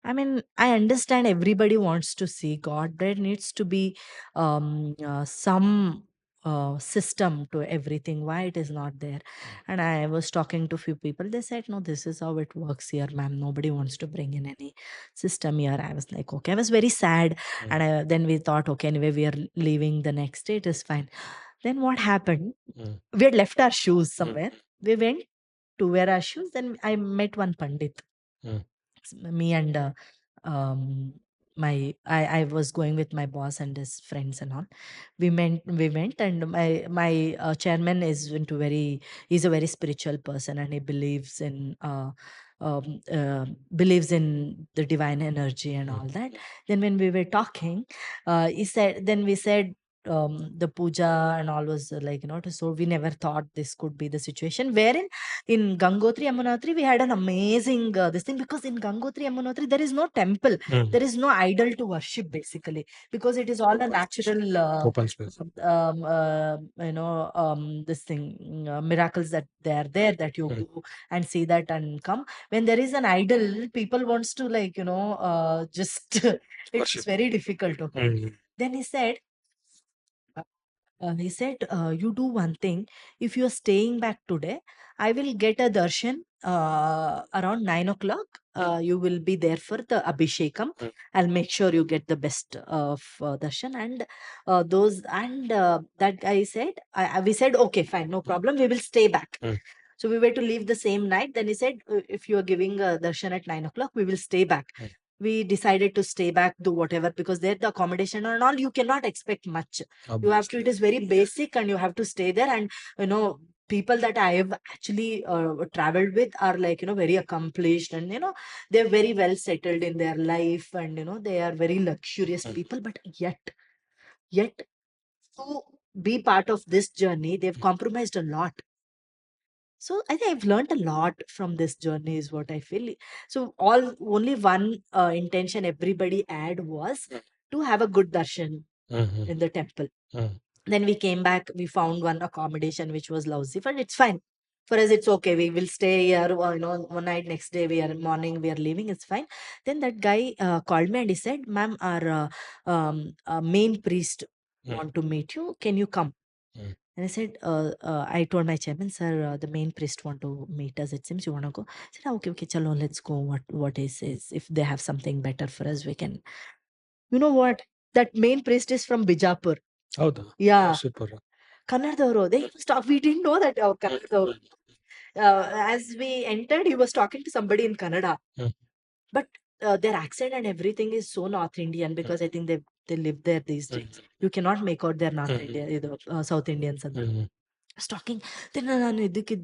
I mean, I understand everybody wants to see God. There needs to be some system to everything. Why it is not there? And I was talking to few people. They said, "No, this is how it works here, ma'am. Nobody wants to bring in any system here." I was like, "Okay." I was very sad, and then we thought, "Okay, anyway, we are leaving the next day. It is fine." Then what happened? We had left our shoes somewhere. We went to wear our shoes. Then I met one pandit. Me and um I was going with my boss and his friends and all. We went, and my chairman is into very he's a very spiritual person, and he believes in the divine energy and all that. Then when we were talking, we said, the puja and all was so we never thought this could be the situation wherein in Gangotri Yamunotri we had an amazing this thing, because in Gangotri Yamunotri there is no temple, there is no idol to worship basically, because it is all a natural Open space. this thing, miracles that they are there, that you go and see that and come. When there is an idol, people wants to just it's Worship. very difficult. Okay. Then he said, you do one thing. If you're staying back today, I will get a darshan around 9 o'clock. You will be there for the Abhishekam. I'll make sure you get the best of darshan. And that guy said, we said, okay, fine, no problem. We will stay back. So we were to leave the same night. Then he said, if you are giving darshan at 9 o'clock, we will stay back. We decided to stay back, do whatever, because there the accommodation and all, you cannot expect much. You have to, it is very basic, and you have to stay there. And people that I have actually traveled with are very accomplished, and they're very well settled in their life, and they are very luxurious people. But yet to be part of this journey, they've compromised a lot. So I think I've learned a lot from this journey, is what I feel. So only one intention everybody had was to have a good darshan in the temple. Then we came back, we found one accommodation which was lousy, but it's fine. For us, it's okay. We will stay here, one night, next day, morning, we are leaving, it's fine. Then that guy called me and he said, ma'am, our main priest want to meet you. Can you come? And I said, I told my chairman, sir, the main priest want to meet us. It seems you want to go. I said, "Ah, okay, okay, chalo, let's go. What is if they have something better for us, we can." You know what? That main priest is from Bijapur. ಹೌದಾ? Yeah. Super. Kannadavaru. They stop. We didn't know that. Kannadavaru. As we entered, he was talking to somebody in Kannada. But their accent and everything is so North Indian, because I think they live there these days. You cannot make out their North Indian, South Indians. And was talking. Then ನಾನು ಇದಕ್ಕೆ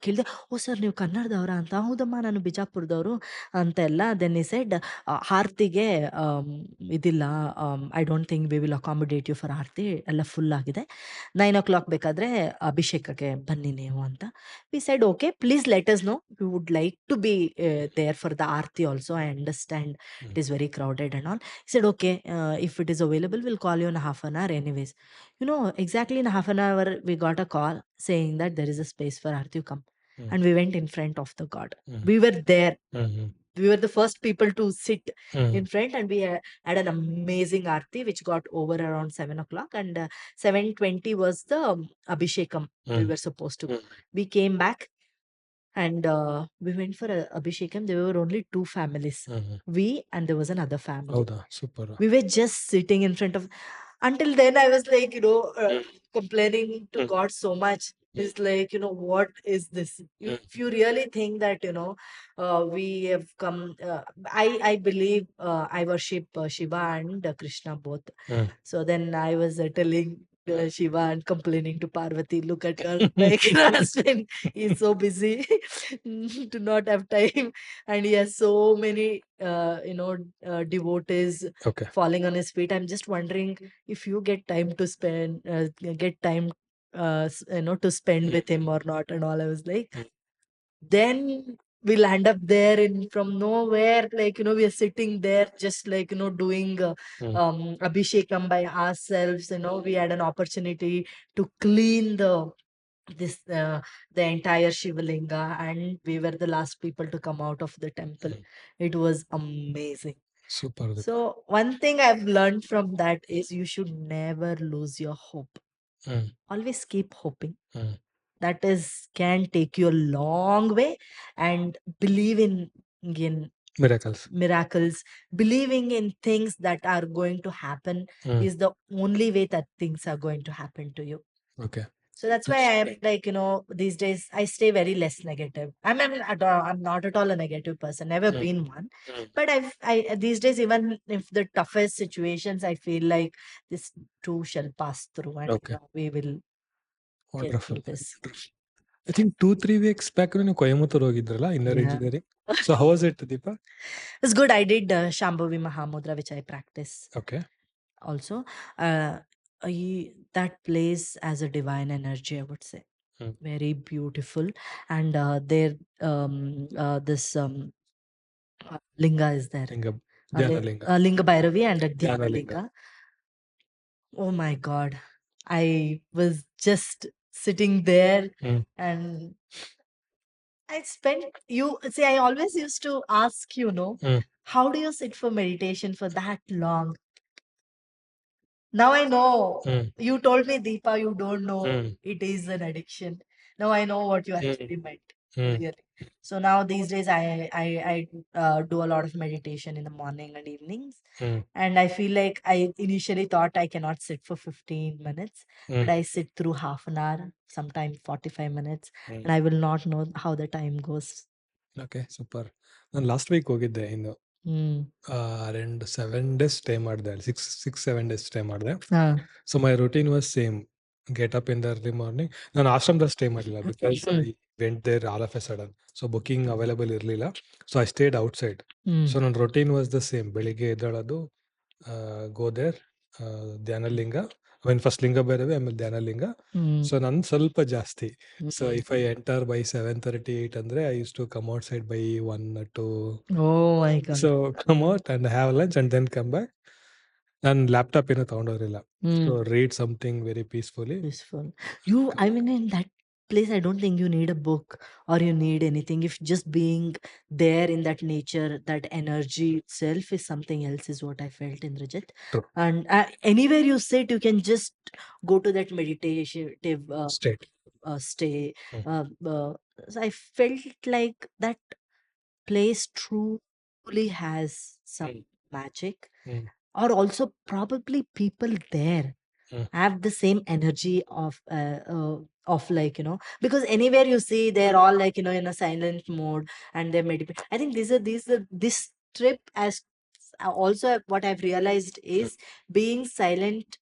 ಕೇಳಿದೆ, ಓ sir ನೀವು ಕನ್ನಡದವರಾ ಅಂತ. ಹೌದಮ್ಮ, ನಾನು ಬಿಜಾಪುರದವರು ಅಂತೆಲ್ಲ. Then ಈ said, ಆರ್ತಿಗೆ ಇದಿಲ್ಲ, I don't think we will accommodate you for Aarti, ಎಲ್ಲ ಫುಲ್ ಆಗಿದೆ. 9 o'clock ಬೇಕಾದ್ರೆ ಅಭಿಷೇಕಕ್ಕೆ ಬನ್ನಿ ನೀವು ಅಂತ. We said, okay, please let us know, we would like to be there for the aarti also. I understand it is very crowded and all. He said, okay, if it is available, we'll call you in half an hour anyways. Exactly in half an hour, we got a call saying that there is a space for Aarti to come. And we went in front of the god. We were there. We were the first people to sit in front, and we had an amazing Aarti, which got over around 7 o'clock. And 7:20 was the Abhishekam we were supposed to go. We came back, and we went for Abhishekam. There were only two families. We, and there was another family. ಹೌದಾ? Super. We were just sitting in front of. Until then, I was like, complaining to God so much. It's like, what is this? If you really think that, we have come, I believe I worship Shiva and Krishna both. So then I was telling Shiva and complaining to Parvati, look at your like husband, he's so busy to not have time, and he has so many devotees Okay. falling on his feet. I'm just wondering if you get time to spend, get time, to spend with him or not, and all. I was like, Mm. then we land up there in from nowhere, like we are sitting there just like doing Mm. abhishekam by ourselves. We had an opportunity to clean this the entire shivalinga, and we were the last people to come out of the temple. Mm. It was amazing. Super, Deepa. So one thing I've learned from that is you should never lose your hope. Mm. Always keep hoping. Mm. That is can take you a long way, and believe in Miracles. miracles, believing in things that are going to happen Mm. is the only way that things are going to happen to you. Okay. So that's why I am like, these days I stay very less negative. I'm not at all a negative person, never Mm. been one. Mm. But I these days, even if the toughest situations, I feel like this too shall pass through, and Okay. we will get Wonderful. through this. I think 2-3 weeks back ನೀವು ಕೊಯಮತ್ತೂರ್ ಹೋಗಿದ್ರಲ್ಲ inner Yeah. engineering. So how was it, Deepa? It's good. I did Shambhavi Mahamudra, which I practice Okay. also. That place as a divine energy, I would say. Mm. Very beautiful. And there, this linga is there. Linga, Dhyana Linga. Linga Bhairavi and a Dhyana Dhyana Linga. Linga. Oh my God. I was just sitting there Mm. and I spent you see, I always used to ask, Mm. how do you sit for meditation for that long? Now I know. Mm. You told me, Deepa, you don't know Mm. it is an addiction. Now I know what you Mm. actually meant. Mm. Really. So now these days I do a lot of meditation in the morning and evenings. Mm. And I feel like I initially thought I cannot sit for 15 minutes, but Mm. I sit through half an hour, sometimes 45 minutes, Mm. and I will not know how the time goes. Okay, super. ನಾನು last week ಹೋಗಿದ್ದೆ ಇನ್ನು Mm. Around 7 days stay ಮಾಡಿದೆ, 6-7 days stay ಮಾಡಿದೆ. Ah. So my routine was same, get up in the early morning. ನಾನು ಆಶ್ರಮದಲ್ಲಿ stay ಮಾಡಿಲ್ಲ because I went there all of a sudden. So booking available ಇರಲಿಲ್ಲ. So I stayed outside. So ನನ್ನ routine was the same. ಬೆಳಿಗ್ಗೆ ಎದ್ದೇಳೋದು, go there, Dhyanalinga, first ಲಿಂಗ ಭೈರವಿ, ಆಮೇಲೆ Dhyanalinga. So ನಂದು ಸ್ವಲ್ಪ ಜಾಸ್ತಿ. So if I enter by 7:38 ಅಂದರೆ I used to come outside by 1-2. Oh my God. So come out and have lunch and then come back. ನಾನು laptop ಏನೂ ತೊಗೊಂಡೋಗಿರಲಿಲ್ಲ. So read something very peacefully. Peaceful. I mean, in that place, I don't think you need a book or you need anything. If just being there in that nature, that energy itself is something else, is what I felt, Indrajit. True. And anywhere you sit, you can just go to that meditative State. stay. Mm. So I felt like that place truly has some magic, or also probably people there have the same energy of like, because anywhere you see, they're all like, in a silent mode, and they're meditating. I think this trip, as also what I've realized is being silent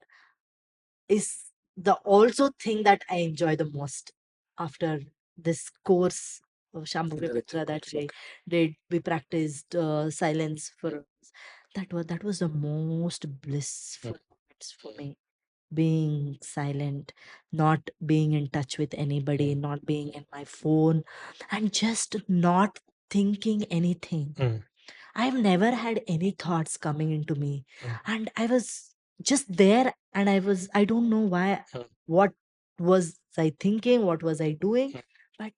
is the also thing that I enjoy the most after this course of Shambhavi Putra that we did. We practiced silence for that was the most blissful moments for me. Being silent, not being in touch with anybody, not being in my phone, and just not thinking anything. Mm. I've never had any thoughts coming into me. Mm. And I was just there, and I don't know why, what was I thinking, what was I doing, but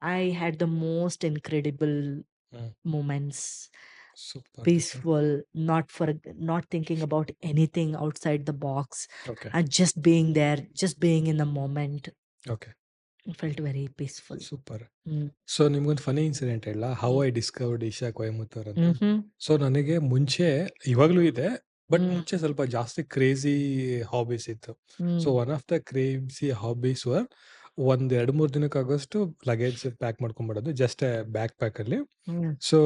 I had the most incredible moments. Super. Peaceful, not thinking about anything outside the box, Okay. and just being there, just being in the moment. Okay. It felt very peaceful. Super. Mm. So ನಿಮ್ಗೊಂದು Ghani incident ಹೇಳ, how I discovered Isha Coimbatore ಅಂತ. Mhm. So ನನಗೆ ಮುಂಚೆ, ಇವಾಗ್ಲೂ ಇದೆ, but Mm. ಮುಂಚೆ ಸ್ವಲ್ಪ ಜಾಸ್ತಿ ಕ್ರೇಜಿ ಹಾಬೀಸ್ ಇತ್ತು. So Mm. One of the crazy hobbies were, ಒಂದ್ 2-3 ದಿನಕ್ಕಾಗಷ್ಟು ಲಗೇಜ್ ಪ್ಯಾಕ್ ಮಾಡ್ಕೊಂಡ್ಬಿಡೋದು, ಜಸ್ಟ್ ಬ್ಯಾಕ್ ಪ್ಯಾಕಲ್ಲಿ. Mm. ಸೊ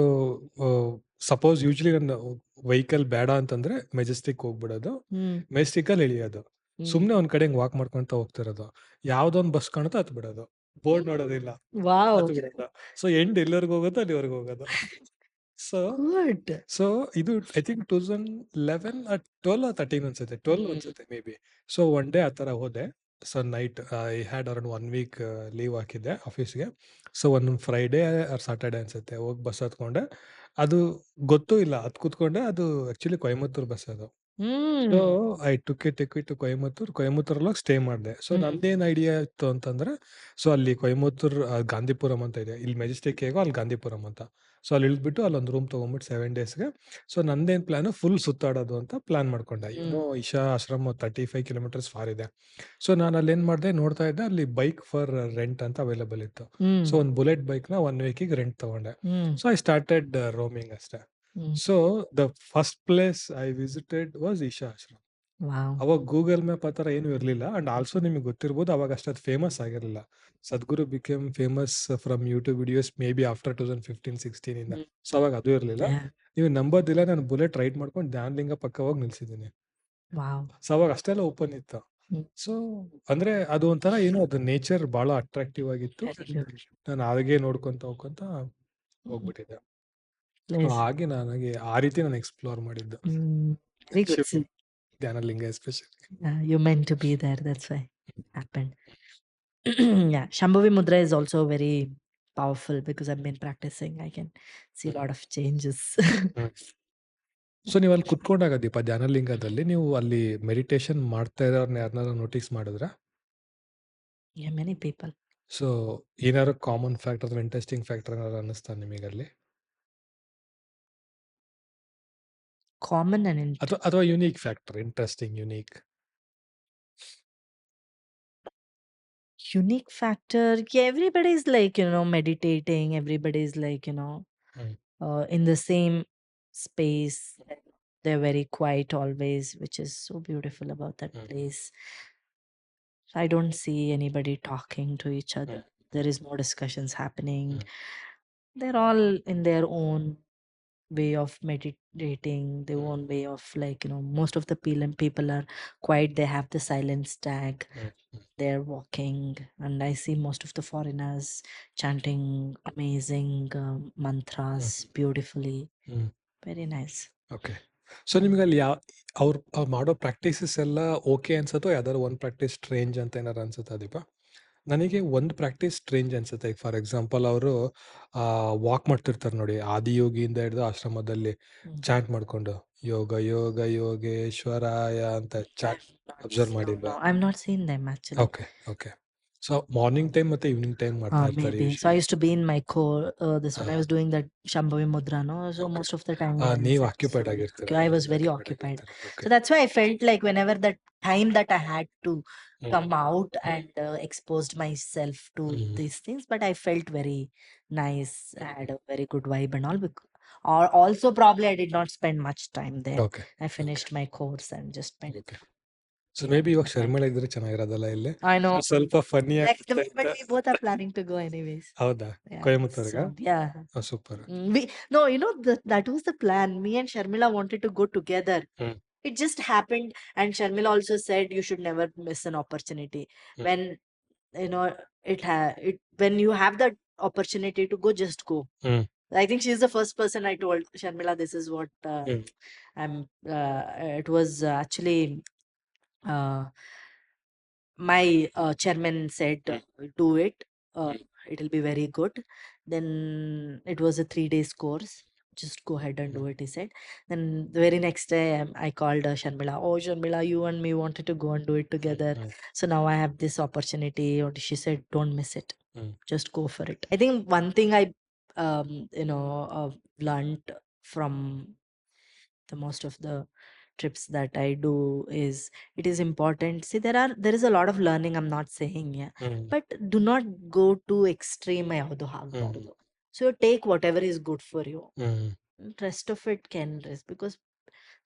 ಸಪೋಸ್ ಯೂಶ್ವಲಿ ನನ್ನ ವೆಹಿಕಲ್ ಬೇಡ ಅಂತಂದ್ರೆ ಮೆಜೆಸ್ಟಿಕ್ ಹೋಗ್ಬಿಡೋದು, Mm. ಮೆಜೆಸ್ಟಿಕಲ್ಲಿ ಇಳಿಯೋದು. ಸುಮ್ನೆ ಒಂದ್ ಕಡೆ ಹಿಂಗ್ ವಾಕ್ ಮಾಡ್ಕೊಂತ ಹೋಗ್ತಿರೋದು. ಯಾವ್ದೋ ಒಂದ್ ಬಸ್ ಕಾಣುತ್ತೋ ಹತ್ ಬಿಡೋದು. ಬೋರ್ಡ್ ನೋಡೋದಿಲ್ಲ. ವಾವ್! ಹತ್ ಬಿಡೋದು. ಸೊ ಎಂಡ್ ಎಲ್ಲಿವರೆಗೂ ಹೋಗುತ್ತೋ ಅಲ್ಲಿವರೆಗೂ ಹೋಗೋದು. So good. ಸೊ ಇದು ಐ ಥಿಂಕ್ 2011 12 13 ಅನ್ಸುತ್ತೆ. 12 ಅನ್ಸುತ್ತೆ maybe. So one day ಆ ಥರ ಹೋದೆ. So night I had around 1 week leave ಹಾಕಿದ್ದೆ ಆಫೀಸ್‌ಗೆ. ಸೊ ಒಂದು ಫ್ರೈಡೇ ಆರ್ ಸ್ಯಾಟರ್‌ಡೇ ಅನ್ಸುತ್ತೆ. ಹೋಗಿ ಬಸ್ ಹತ್ಕೊಂಡೆ. ಅದು ಗೊತ್ತೂ ಇಲ್ಲ. ಹತ್ ಕೂತ್ಕೊಂಡೆ. ಅದು ಆಕ್ಚುಲಿ ಕೊಯಮತ್ತೂರ್ ಬಸ್ ಅದು. So hmm. I took it to Coimbatore. ಕೊಯಮತ್ತೂರಲ್ಲಿ ಹೋಗಿ ಸ್ಟೇ ಮಾಡಿದೆ. ಸೊ ಹ್ಮ್. ನಂದೇನ್ ಐಡಿಯಾ ಇತ್ತು ಅಂತಂದ್ರೆ, ಸೊ ಅಲ್ಲಿ ಕೊಯಮತ್ತೂರ್ ಗಾಂಧಿಪುರಂ ಅಂತ ಇದೆ. ಇಲ್ಲಿ ಮೆಜೆಸ್ಟಿಕ್ ಹೇಗೋ ಅಲ್ಲಿ ಗಾಂಧಿಪುರಂ ಅಂತ. ಸೊ ಅಲ್ಲಿ ಇಳಿದ್ಬಿಟ್ಟು ಅಲ್ಲೊಂದು ರೂಮ್ ತಗೊಂಡ್ಬಿಟ್ಟು 7 ಡೇಸ್‌ಗೆ. ಸೊ ನಂದೇನ್ ಪ್ಲಾನು ಫುಲ್ ಸುತ್ತಾಡೋದು ಅಂತ ಪ್ಲಾನ್ ಮಾಡ್ಕೊಂಡೆ. ಇಶಾ ಆಶ್ರಮ 35 ಕಿಲೋಮೀಟರ್ಸ್ ಫಾರ್ ಇದೆ. ಸೊ ನಾನು ಅಲ್ಲೇನ್ ಮಾಡಿದೆ ನೋಡ್ತಾ ಇದ್ದೆ ಅಲ್ಲಿ ಬೈಕ್ ಫಾರ್ ರೆಂಟ್ ಅಂತ ಅವೈಲಬಲ್ ಇತ್ತು. ಸೊ ಒಂದು ಬುಲೆಟ್ ಬೈಕ್‌ನ 1 ವೀಕಿಗೆ ರೆಂಟ್ ತಗೊಂಡೆ. ಸೊ ಐ ಸ್ಟಾರ್ಟೆಡ್ ರೋಮಿಂಗ್ ಅಷ್ಟೇ. So the first place I visited was Isha ashram. Wow! ಅವಾಗ ಗೂಗಲ್ ಮ್ಯಾಪ್ ಆ ಥರ ಏನೂ ಇರಲಿಲ್ಲ. ಅಂಡ್ ಆಲ್ಸೋ ನಿಮಗೆ ಗೊತ್ತಿರ್ಬೋದು ಅವಾಗ ಅಷ್ಟೊಂದು ಫೇಮಸ್ ಆಗಿರಲಿಲ್ಲ. Sadhguru became famous from YouTube videos maybe after 2015, 16 ಇಂದ. ಸೊ ಅವಾಗ ಅದು ಇರಲಿಲ್ಲ. Yeah. ನೀವು ನಂಬೋದಿಲ್ಲ ನಾನು ಬುಲೆಟ್ ರೈಡ್ ಮಾಡ್ಕೊಂಡು ಧ್ಯಾನಲಿಂಗ ಪಕ್ಕ ಹೋಗಿ ನಿಲ್ಸಿದ್ದೀನಿ. ವಾವ್! ಸೊ ಅವಾಗ ಅಷ್ಟೆಲ್ಲ ಓಪನ್ ಇತ್ತು. ಹ್ಮ್. ಸೊ ಅಂದ್ರೆ ಅದು ಒಂಥರ ಏನೋ ಅದು ನೇಚರ್ ಭಾಳ ಅಟ್ರಾಕ್ಟಿವ್ ಆಗಿತ್ತು. Very good. ನಾನು ಹಾಗೆ ನೋಡ್ಕೊಂತ ಹೋಗ್ಕೊಂತ ಹೋಗ್ಬಿಟ್ಟಿದ್ದೆ. So Nice. ಹಾಗೆ ನನಗೆ ಆ ರೀತಿ ನಾನು ಎಕ್ಸ್‌ಪ್ಲೋರ್ ಮಾಡಿದ್ದು. Very good. Shiv Dhyanalinga especially. You meant to be there. That's why it happened. Yeah, Shambhavi Mudra is also very powerful because I've been practicing. I can see a lot of changes. So ನೀವು ಅಲ್ಲಿ ಕುತ್ಕೊಂಡಾಗ ದೀಪ ಧ್ಯಾನಲಿಂಗದಲ್ಲಿ ನೀವು ಅಲ್ಲಿ meditation ಮಾಡ್ತಾ ಇರೋರ್ನ ಯಾರನ್ನಾರು notice ಮಾಡಿದ್ರಾ? Yeah, many people. So ಏನಾದ್ರು common factor ಅಥವಾ interesting factor ಏನಾದ್ರು ಅನ್ನಿಸ್ತಾ ನಿಮಗಲ್ಲಿ? Common and ಅಥವಾ unique factor interesting unique? unique factor. Yeah, everybody's like, meditating. Everybody's like, hmm. in the same space. They're very quiet always, which is so beautiful about that Mm. place. I don't see anybody talking to each other. There is no discussions happening. They're all in their own way of meditating, their own way of like, most of the people are quiet. They have the silence tag. They're walking, and I see most of the foreigners chanting amazing mantras beautifully. Very nice. Okay. So ನಿಮಗಲ್ಲಿ ಅವ್ರು ಮಾಡೋ practices ಎಲ್ಲ okay ಅನ್ಸುತ್ತೋ ಯಾವ್ದಾದ್ರು ಒಂದು practice strange ಅಂತ ಏನಾರು ಅನ್ಸುತ್ತಾ ದೀಪ? ನನಗೆ ಒಂದು ಪ್ರಾಕ್ಟೀಸ್ ಸ್ಟ್ರೇಂಜ್ ಅನ್ಸುತ್ತೆ. ಈಗ ಫಾರ್ ಎಕ್ಸಾಂಪಲ್ ಅವರು ವಾಕ್ ಮಾಡ್ತಿರ್ತಾರೆ ನೋಡಿ, ಆದಿಯೋಗಿಯಿಂದ ಹಿಡಿದು ಆಶ್ರಮದಲ್ಲಿ ಚಾಂಟ್ ಮಾಡ್ಕೊಂಡು ಯೋಗ ಯೋಗ ಯೋಗೇಶ್ವರಾಯ ಅಂತ ಚಾಂಟ್ ಅಬ್ಸರ್ವ್ ಮಾಡಿಲ್ವಾ? No, I've not seen them actually. Okay, okay. So morning time ಮತ್ತೆ ಈವ್ನಿಂಗ್ ಟೈಮ್ ಮಾಡ್ತಾ ಇರ್ತಾರೆ Maybe. So I usually. used to be in my core. This one I was doing that Shambhavi Mudra, no? So Okay. most of the time when ನೀವು it's- occupied ಆಗಿರ್ತೀರ. I was very occupied. Okay. So that's why I felt like whenever that time that I had to come out and exposed myself to these things, but I felt very nice. I had a very good vibe and all. Or also probably I did not spend much time there. Okay. I finished my course and just spent. Okay. So may be ಇವಾಗ ಶರ್ಮಿಳಾ ಇದ್ರೆ ಚೆನ್ನಾಗಿರೋದಲ್ಲ ಇಲ್ಲಿ? I know. ಸ್ವಲ್ಪ funny Next ಆಗ್ತಾ month, but ಇತ್ತು. we both are planning to go anyways. ಹೌದಾ? Yeah. ಕೊಯಮತ್ತೂರ್ಗ? So, yeah. Super. No, that was the plan. Me and Sharmila wanted to go together. It just happened, and Sharmila also said you should never miss an opportunity. When when you have that opportunity to go, just go. I think she's the first person I told, Sharmila, this is what I'm. It was actually my chairman said, do it. It'll be very good. Then it was a 3 days course. Just go ahead and do it, he said. Then the very next day, I called Sharmila. Oh, Sharmila, you and me wanted to go and do it together. So now I have this opportunity. Or she said, don't miss it. Just go for it. I think one thing I, learned from the most of the trips that I do is it is important. See, there is a lot of learning, I'm not saying, yeah, but do not go to extreme ಯಾವುದು ಆಗಬಾರ್ದು. So you take whatever is good for you. Rest of it can rest because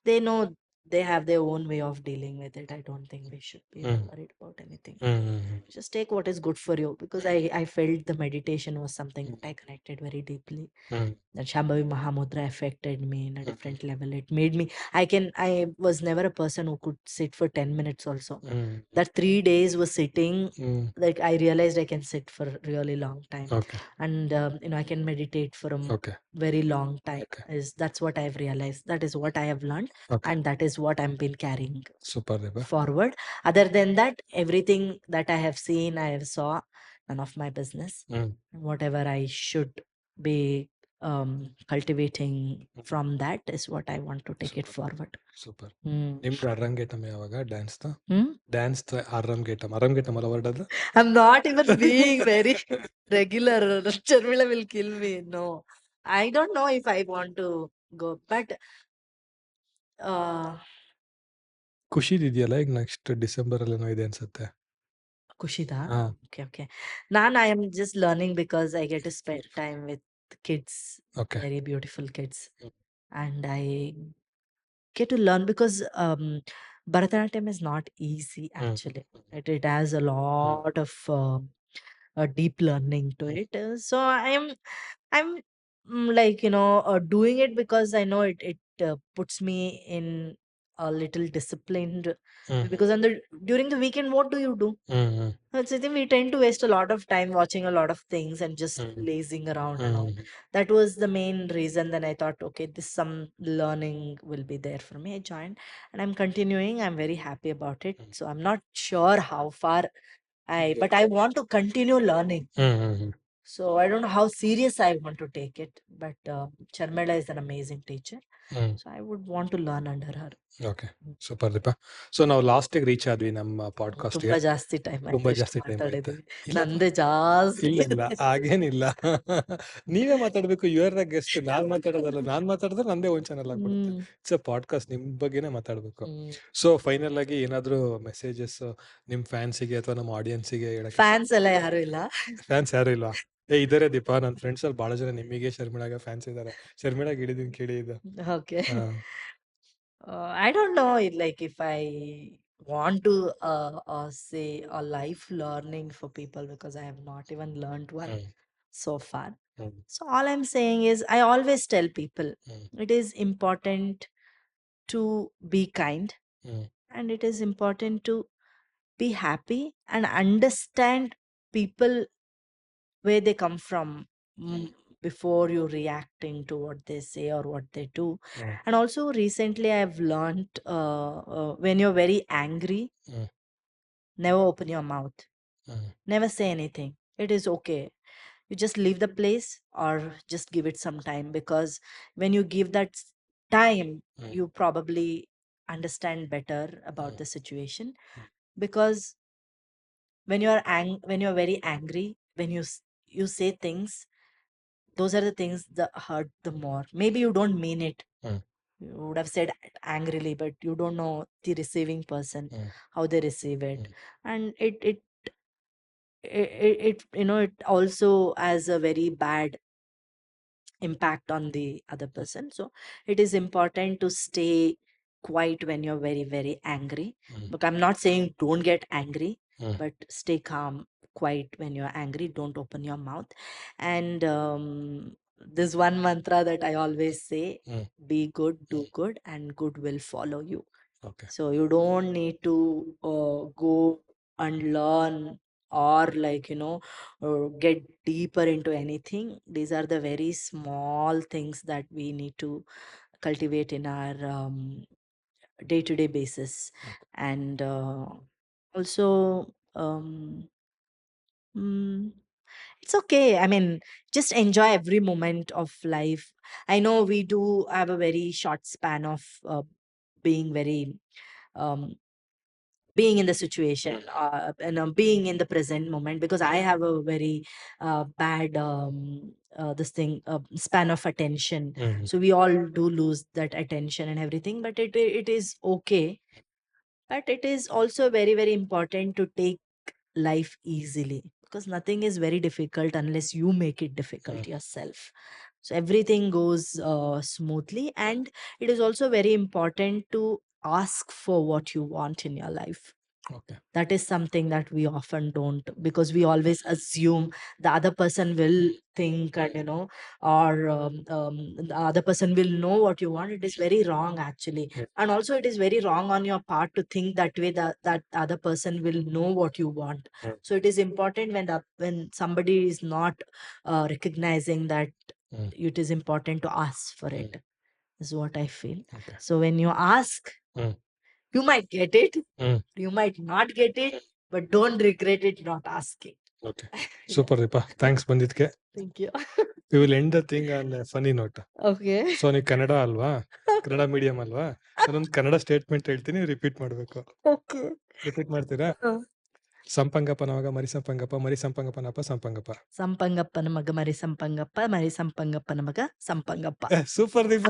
they know they have their own way of dealing with it. I don't think we should be Mm. worried about anything. Mm. Just take what is good for you, because I felt the meditation was something Mm. that I connected very deeply. Mm. That Shambhavi Mahamudra affected me in a Mm. different level. It made me, I was never a person who could sit for 10 minutes also. Mm. That 3 days was sitting, Mm. like I realized I can sit for a really long time. Okay. And I can meditate for a Okay. very long time. Okay. That's what I've realized. That is what I have learned, Okay. and that is what I've been carrying Super, Deepa. forward. Other than that, everything that I have seen, I have saw, none of my business. Mm. Whatever I should be cultivating from that is what I want to take it Super. forward. Super. Hmm. ನಿಮ್ದು ಅರಂಗೇಟಮ್ ಯಾವಾಗ ಡ್ಯಾನ್ಸ್‌ದ? Hmm? ಡ್ಯಾನ್ಸ್‌ದ ಅರಂಗೇಟಮ್ ಅಲ್ಲ word ಅದು? I'm not even being very regular. Charmila will kill me. No, I don't know if I want to go, but uh, ಖುಷಿದಿದೆಯಲ್ಲ ಈಗ next ಡಿಸೆಂಬರಲ್ಲೇನೋ ಇದೆ ಅನ್ಸುತ್ತೆ. Kushida. ಹಾ. Okay, okay. Nan, I am just learning because I get to spend time with kids, okay. very beautiful kids, Mm. and I get to learn because Bharatanatyam is not easy Mm. actually. It has a lot of a deep learning to Mm. it. So I'm like doing it because I know it puts me in a little disciplined, Mm. because during the weekend, what do you do? Mm. So I think we tend to waste a lot of time watching a lot of things and just Mm. lazing around and all. Mm. That was the main reason. Then I thought, okay, this some learning will be there for me. I joined and I'm continuing. I'm very happy about it. Mm. So I'm not sure how far but I want to continue learning. Mm. So I don't know how serious I want to take it. But Charmela is an amazing teacher. Mm. So I would want to learn under her. Okay. Super Deepa. So ನಾವು ಲಾಸ್ಟಿಗೆ reach ಆದ್ವಿ ನಮ್ಮ ಪಾಡ್ಕಾಸ್ಟ್‌ಗೆ. ತುಂಬಾ ಜಾಸ್ತಿ time ಆಯ್ತು. ತುಂಬಾ ಎಷ್ಟು ಜಾಸ್ತಿ ಟೈಮ್ ಆಯ್ತು. ಮಾತಾಡಿದ್ವಿ. ಇಲ್ಲಪ್ಪ. ನಂದೇ ಜಾಸ್ತಿ ಇಲ್ಲ ಇಲ್ಲ ಇದೆ. ಹಾಗೇನಿಲ್ಲ. ನೀವೇ ಮಾತಾಡ್ಬೇಕು. You are the guest. ನಾನ್ ಮಾತಾಡೋದಲ್ಲ. ನಾನ್ ಮಾತಾಡಿದ್ರೆ ನಂದೇ ಓನ್ ಚಾನಲ್ ಆಗ್ಬಿಡುತ್ತೆ. ಹ್ಮ್. It's a podcast. ನಿಮ್ ಬಗ್ಗೆನೇ ಮಾತಾಡ್ಬೇಕು. ಹ್ಮ್. ಸೊ ಫೈನಲ್ ಆಗಿ ಏನಾದ್ರು ಮೆಸೇಜಸ್ ನಿಮ್ ಫ್ಯಾನ್ಸಿಗೆ ಅಥವಾ ನಮ್ಮ ಆಡಿಯನ್ಸಿಗೆ ಹೇಳಕ್ಕೆ ಫ್ಯಾನ್ಸ್ ಎಲ್ಲ ಯಾರು ಇಲ್ಲ. ಫ್ಯಾನ್ಸ್ ಯಾರು ಇಲ್ವಾ? ಇದಾರೆ ದೀಪಾ. ನನ್ನ ಫ್ರೆಂಡ್ಸ್ ಅಲ್ಲಿ ಬಹಳ ಜನ ನಿಮಗೆ ಶರ್ಮಿಳಾಗ ಫ್ಯಾನ್ಸ್ ಇದಾರೆ. ಶರ್ಮಿಳಾಗ ಹೇಳಿದೀನಿ ಕೇಳಿ ಇದು. Okay. ಹಾ. I don't know like if I want to say a life learning for people, because I have not even learned one hmm. so far. Hmm. So all I'm saying is I always tell people hmm. it is important to be kind, hmm. and it is important to be happy and understand people where they come from, before you reacting to what they say or what they do. Hmm. And also recently I've learned when you're very angry, hmm. never open your mouth, hmm. never say anything. It is okay. You just leave the place or just give it some time, because when you give that time, hmm. you probably understand better about hmm. the situation. Hmm. Because when you're very angry, when you say things, those are the things that hurt the more. Maybe you don't mean it. Hmm. You would have said it angrily, but you don't know the receiving person, hmm. how they receive it. Hmm. And it also has a very bad impact on the other person. So it is important to stay quiet when you're very, very angry. Hmm. But I'm not saying don't get angry, hmm. but stay calm, quiet when you're angry. Don't open your mouth. And this one mantra that I always say: hmm. be good, do good, and good will follow you. Okay. So you don't need to go and learn, or get deeper into anything. These are the very small things that we need to cultivate in our day-to-day basis. Okay. And also mm, it's okay. I mean, just enjoy every moment of life. I know we do have a very short span of being very um, being in the situation, being in the present moment, because I have a very bad this thing span of attention. Hmm. So we all do lose that attention and everything, but it is okay. But it is also very, very important to take life easily, because nothing is very difficult unless you make it difficult hmm. yourself. So everything goes smoothly, and it is also very important to ask for what you want in your life. Okay. That is something that we often don't, because we always assume the other person will think, and or the other person will know what you want. It is very wrong, actually. Yeah. And also it is very wrong on your part to think that way, that other person will know what you want. Mm. So it is important when somebody is not recognizing that, Mm. it is important to ask for Mm. it, is what I feel. Okay. So when you ask, Mm. you might get it, Mm. you might not get it, but don't regret it not asking. Okay. Yeah. Super Deepa. Thanks ಬಂದಿದ್ದಕ್ಕೆ. Thank you. We will end the thing on a funny note. Okay. So ನೀವು ಕನ್ನಡ ಅಲ್ವಾ? Kannada medium ಅಲ್ವಾ? ನಾನೊಂದು Kannada statement ಹೇಳ್ತೀನಿ, repeat ಮಾಡಬೇಕು. Okay. Repeat ಮಾಡ್ತೀರಾ? ಸಂಪಂಗಪ್ಪನ ಮಗ ಮರಿ ಸಂಪಂಗಪ್ಪ, ಮರಿ ಸಂಪಂಗಪ್ಪನಪ್ಪ ಸಂಪಂಗಪ್ಪ. ಸಂಪಂಗಪ್ಪನ ಮಗ ಮರಿ ಸಂಪಂಗಪ್ಪ, ಮರಿ ಸಂಪಂಗಪ್ಪನ ಮಗ ಸಂಪಂಗಪ್ಪ. ಸೂಪರ್ ದೀಪ.